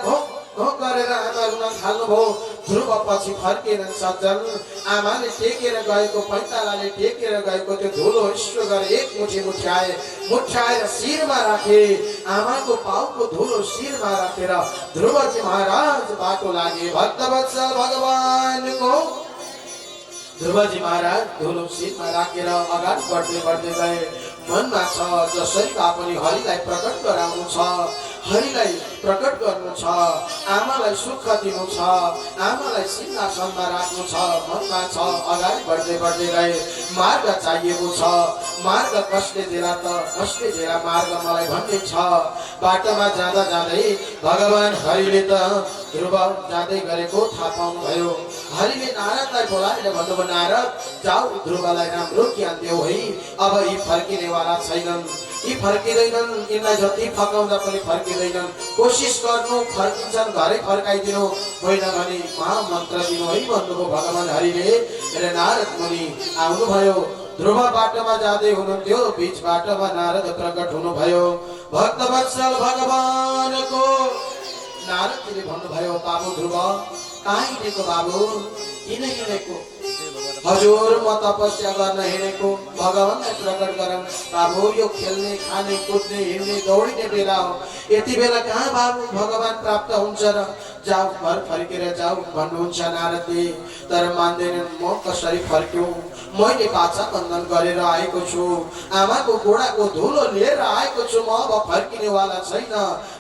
घोक गरेर आमा रुन थाल्नुभयो। ध्रुव पछि फर्केनन् सज्जन। आमाले टेकेर गएको, पैतालाले टेकेर गएको त्यो धुलो हिस्सो गरे एक मुठी मुठ्याएर शिरमा राखे। आमाको पाउको धुलो शिरमा राखेर ध्रुवजी महाराज बाटो लागे भक्तवत्सल भगवानको। ध्रुवजी महाराज धुलो शिरमा राखेर अगाडि बढ्दै गए। मनमा छ जसरी भए पनि हरिलाई प्रकट गराउनु छ, हरिलाई प्रकट गर्नु छ, आमालाई सुख दिनु छ, आमालाई सिंहासनमा राख्नु छ। मनमा छ अगाडि बढ्दै गए। मार्ग चाहिएको छ, मार्ग कसले देला त, कसले देला मार्ग मलाई भन्ने छ। बाटोमा जाँदै भगवान हरिले त ध्रुव जाँदै गरेको थाहा पाउनु भयो। हरिले नारदलाई बोलाएर भन्नुभयो नारद जाऊ ध्रुवलाई राम्रो ज्ञान देऊ है, अब यी फर्किनेवाला छैनन्, यी फर्किँदैनन्, यिनलाई जति फकाउँदा पनि फर्किँदैनन्। कोसिस गर्नु फर्किन्छन् घरै फर्काइदिनु, होइन भने महामन्त्र दिनु है भन्नुभयो भगवान हरिले। र नारद मुनि आउनुभयो। ध्रुव बाटोमा जाँदै हुनुहुन्थ्यो, बीच बाटोमा नारद प्रकट हुनुभयो। भक्तवत्सल भगवानको नारदले भन्नुभयो बाबु ध्रुव कहाँ हिँडेको बाबु, किन हिँडेको? हजुर म तपस्या गर्न हिँडेको, भगवानलाई प्रकट गरौँ। बाबु यो खेल्ने खाने कुद्ने हिँड्ने दौडिने बेला हो, यति बेला कहाँ बाबु भगवान प्राप्त हुन्छ र जाऊ घर फर्केर जाऊ भन्नुहुन्छ नारदले। तर मान्दैनन्। म कसरी फर्क्यौँ? मैले बाछा बन्धन गरेर आएको छु, आमाको गोडाको धुलो लिएर आएको छु, म अब फर्किनेवाला छैन।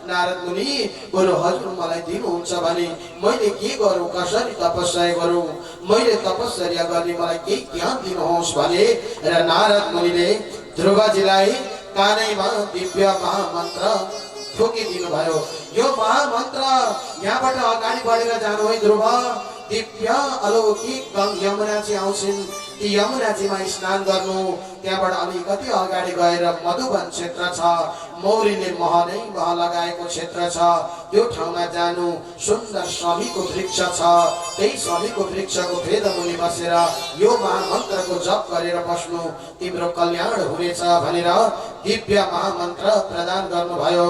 नारद मुनि, बरु हजुर मलाई दिनुहुन्छ भने मैले के गरौँ, कसरी तपस्या गरौँ, मैले तपस्या गर्ने मलाई केही ज्ञान दिनुहोस् भने र नारद मुनिले ध्रुवजीलाई कानैमा दिव्य महामन्त्र ठोकिदिनु भयो। यो महामन्त्र यहाँबाट अगाडि बढेर जानु है ध्रुव। दिव्य अलौकिक यमुनाजी आउँछिन्, ती यमुनाजीमा स्नान गर्नु। त्यहाँबाट अलिकति अगाडि गएर मधुवन क्षेत्र छ, मौरीले मह नै मह लगाएको क्षेत्र छ, त्यो ठाउँमा जानु। सुन्दर स्वामीको वृक्ष छ, त्यही स्वामीको वृक्षको भेदमुनि बसेर यो महामन्त्रको जप गरेर बस्नु, तिम्रो कल्याण हुनेछ भनेर दिव्य महामन्त्र प्रदान गर्नुभयो।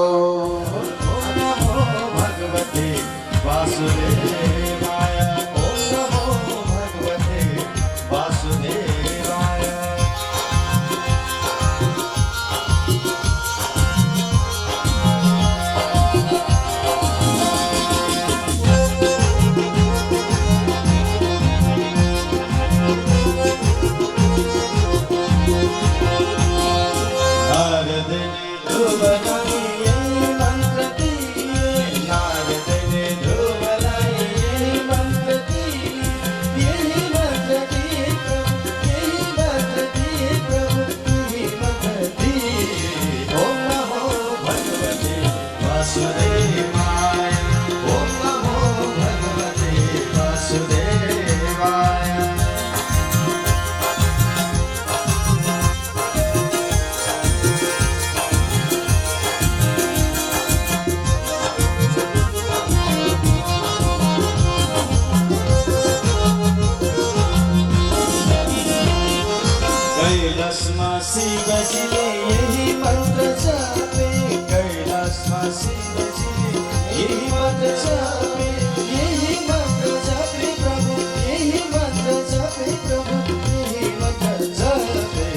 शिवजीले यही मन्त्र जापे, कैलाशमा शिवजीले यही मन्त्र जापे, यही मन्त्र जापे प्रभु, यही मन्त्र जापे प्रभु, यही मन्त्र जापे।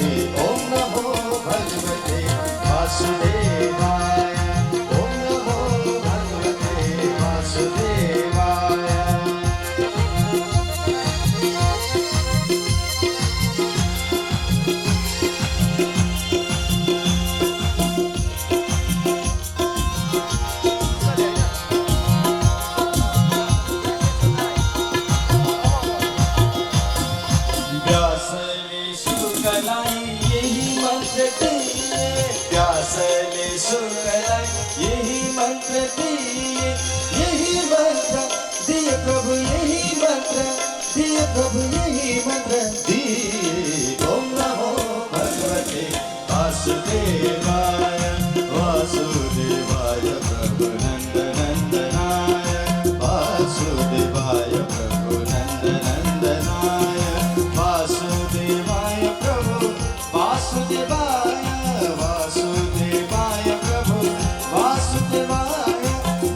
ओम नमो भगवते वासुदेवाय, ओम नमो भगवते वासुदेवाय। प्रभु यही मंत्र दी। ओम नमो भगवते वासुदेवाय, वासुदेवाय प्रभु नंद नंदनाय, वासुदेवाय प्रभु नंद नंदनाय, वासुदेवाय प्रभु वासुदेवाय, वासुदेवाय प्रभु वासुदेवाय,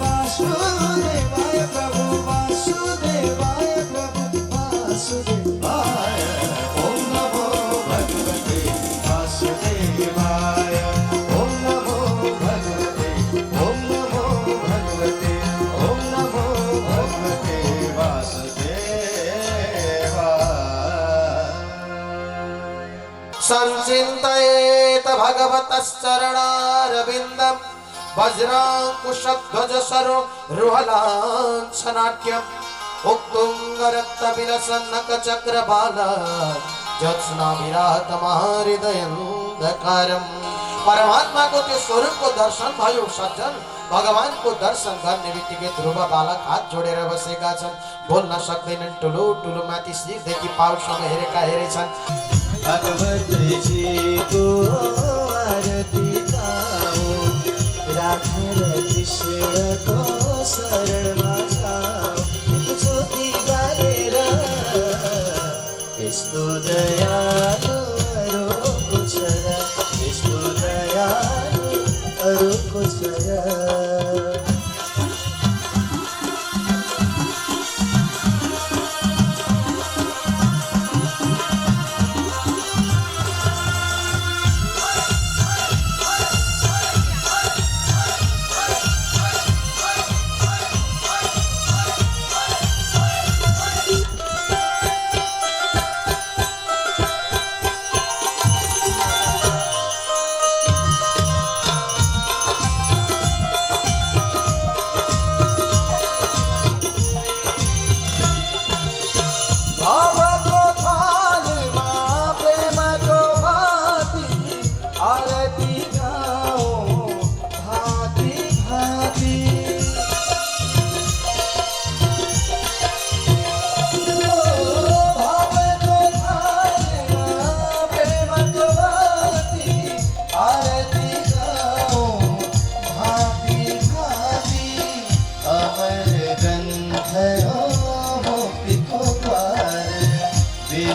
वासुदेवाय प्रभु वासुदेवाय प्रभु वासुदेवाय। ओम नमो भगवते वासुदेवाय, ओम नमो भगवते, ओम नमो भगवते, ओम नमो भगवते वासुदेवाय। संचिन्तयेत भगवतश्चरणारविन्दं वज्राङ्कुशध्वज सरोरुहलाञ्छनाट्यम् उत्तुङ्गरक्तविलसन्नकचक्रबाल ज्योत्स्नाभिरातमहृदयन्धकारम्। परमात्मा को त्यो स्वरूप को दर्शन भयो सज्जन। भगवान को दर्शन गर्ने बित्तिकै ध्रुव बालक हात जोडेर बसेका छन्, बोल्न सक्दैनन्। ठुलो ठुलो माथि शिरदेखि पाउसम्म हेरेका हेरेछन्। भगवतीजीको आरती गाऊ, राखेर कृष्णको शरणमा जाऊ, ज्योति बालेर यस्तो दयालु अरूको छ र, यस्तो दयालु अरूको छ र।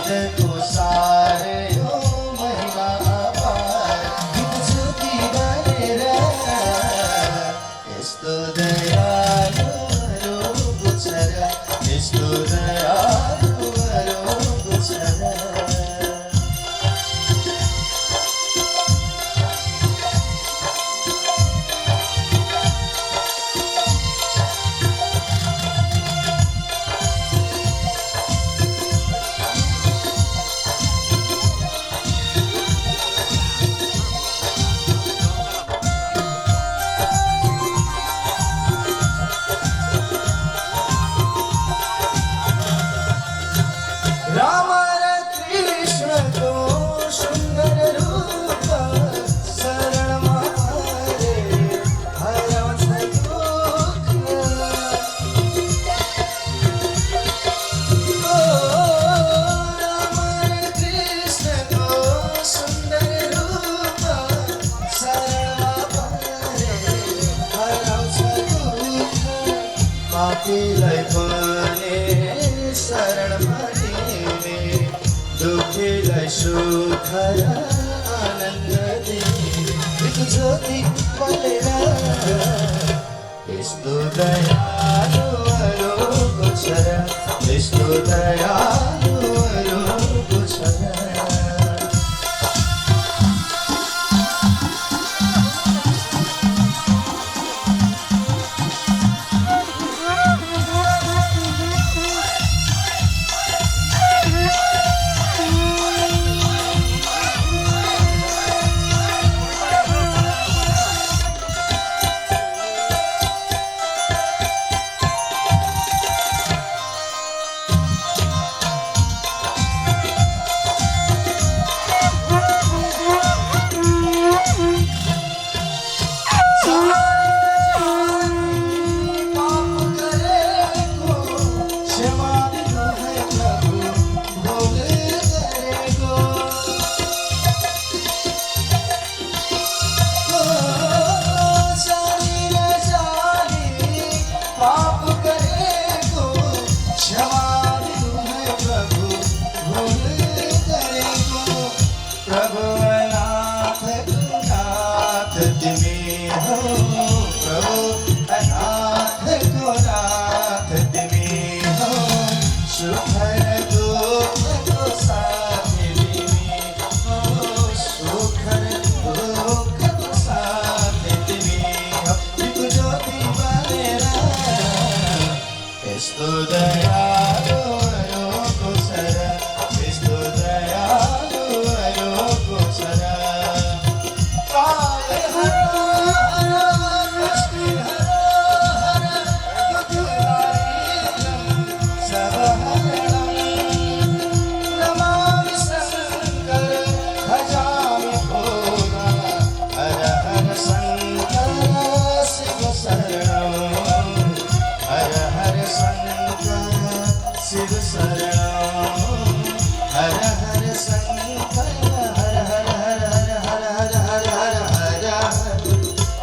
वेदको सार हो महिमा अपार गीत ज्योति बनेर यस्तो दयालुहरूको छ र यस्तो दयालुहरूको छ र राम र कृष्णको सुन्दर रूप शरणमा परे हराउँछ दुःख। ओ राम र कृष्णको सुन्दर रूप शरणमा परे हराउँछ दुःख। पापीलाई पनि शरणमा दुखीलाई सुख र आनन्द दिने ज्योति बनेर यस्तो दयालुहरूको छ र यस्तो दयालुहरूको छ र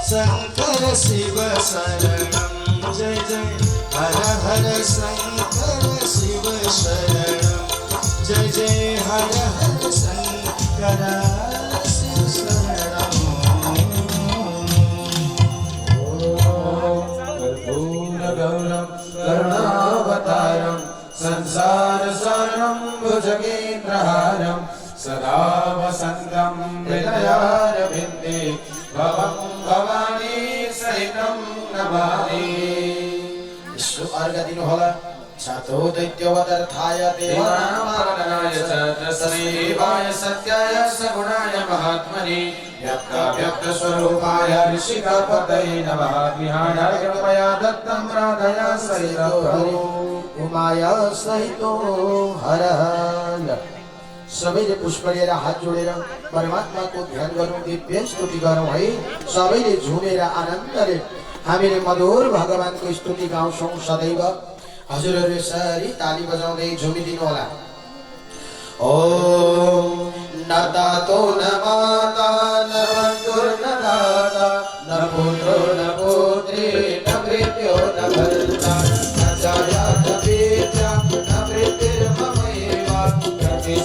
शंकर शिव शरणम जय जय हर हर शंकर शिव शरणम जय जय हर हर शंकर शिव शरणम। कर्पूरगौरं करुणावतारं संसार सारं भुजगेन्द्रहारं सदा वसन्तं हृदयारविन्दे भवं भवानी सहितं नमामि। विश्व अर्घ दिनुहोला छातो दैत्यवदर्थाय देवानामाय च तस्मै देवाय सत्याय सगुणाय महात्मने व्यक्तस्वरूपाय ऋषिकपतये नमः। विहाय कृपया दत्तं राधया सहितो उमाया सहितो हर हर। सबैले पुष्प लिएर हात जोडेर परमात्माको ध्यान गरौँ, दिव्य स्तुति गरौँ है। सबैले झुमेर आनन्दले हामीले मधुर भगवानको स्तुति गाउँछौँ सदैव। हजुरहरू यसरी ताली बजाउँदै झुमिदिनु होला। ओम न तातो न माता न बन्धुर न दाता न पुत्रो न पुत्री न मृत्यो न भर्ता न जाया न विद्या न वृत्तिर्ममैव प्रति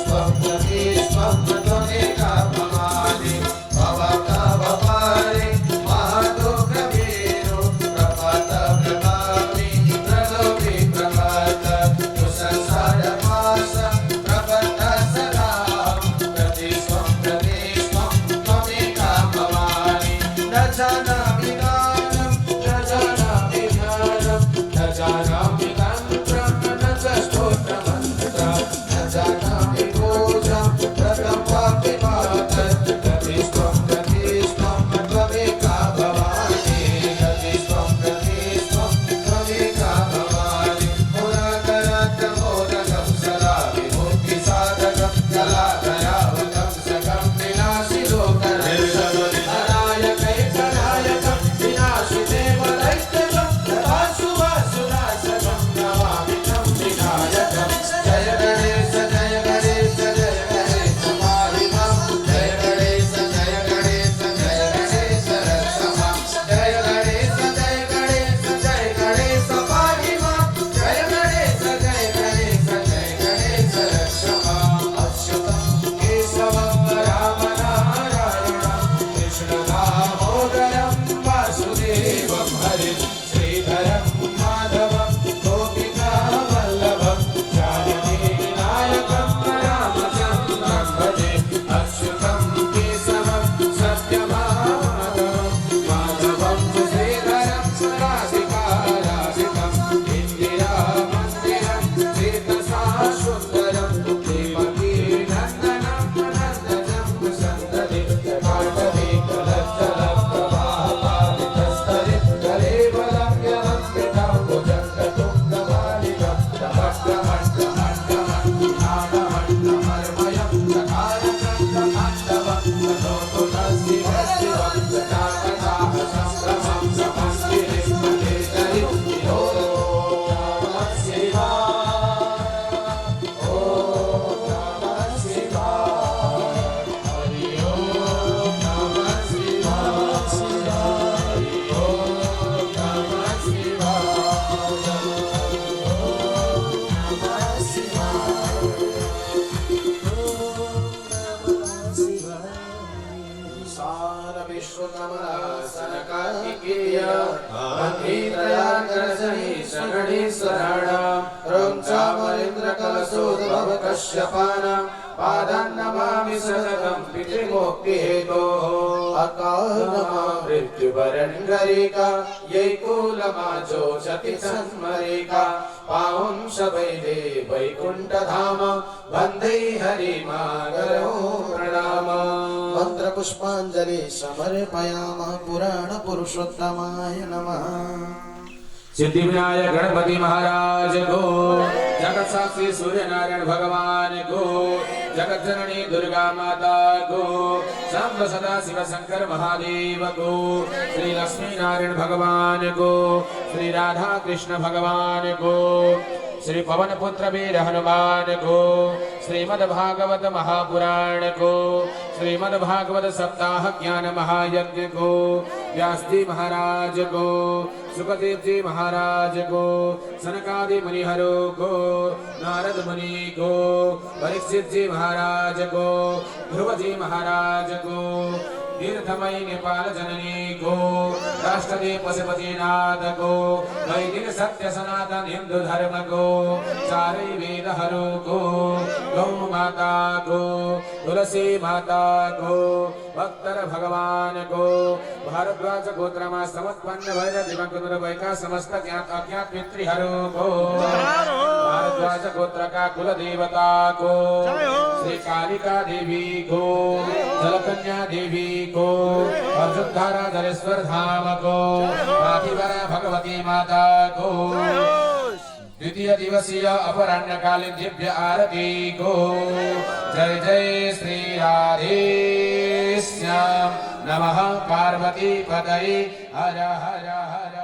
इंद्रकलशोद्भव कश्यपानां पादान् नमामि सततं पितृमुक्तिहेतोः अकालमा मृत्युवरण्यरेखा यैकुलमाचोषति सन्मरेखा पावं शबैले वैकुण्ठधाम वन्दे हरिमागरो प्रणाम मन्त्रपुष्पाञ्जलि समर्पयामः पुराणपुरुषोत्तमाय नमः सिद्धि विनायक गणपति महाराज को, जगत साक्षी सूर्य नारायण भगवान को, जगत जननी दुर्गा माता को, शंभ सदा शिव शंकर महादेव को, श्री लक्ष्मी नारायण भगवान को, श्री राधा कृष्ण भगवान को, श्री पवन पुत्र वीर हनुमान को, श्रीमद् भागवत महापुराण को, श्रीमद् भागवत सप्ताह ज्ञान महायज्ञ को, व्यास जी महाराज को, सुखदेव जी महाराज को, सनकादि मुनिहरों को, नारद मुनि को, परीक्षित जी महाराज को, ध्रुव जी महाराज को, तीर्थमयी नेपाल जननी को, राष्ट्रदेव पशुपतिनाथ को, वैदिक सत्य सनातन हिंदू धर्म को, चारे वेद हरो को, गौ माता को, तुलसी माता को, भक्तर भगवान को, भारद्वाज गोत्रमा समुत्पन्न भैर दिवंगत वैका समस्त ज्ञात अज्ञात पितृहरो को, भारद्वाज गोत्र का कुल देवता को, श्री कालिका देवी को, जलकन्या देवी को, अर्जुनधारा जलेश्वर धाम को, आदिवरा भगवती माता को, द्वितीय दिवसीय अपराह्नकालीन दिव्य आरती को, जय जय श्री राधे श्याम नमः पार्वती पतये हर हर हर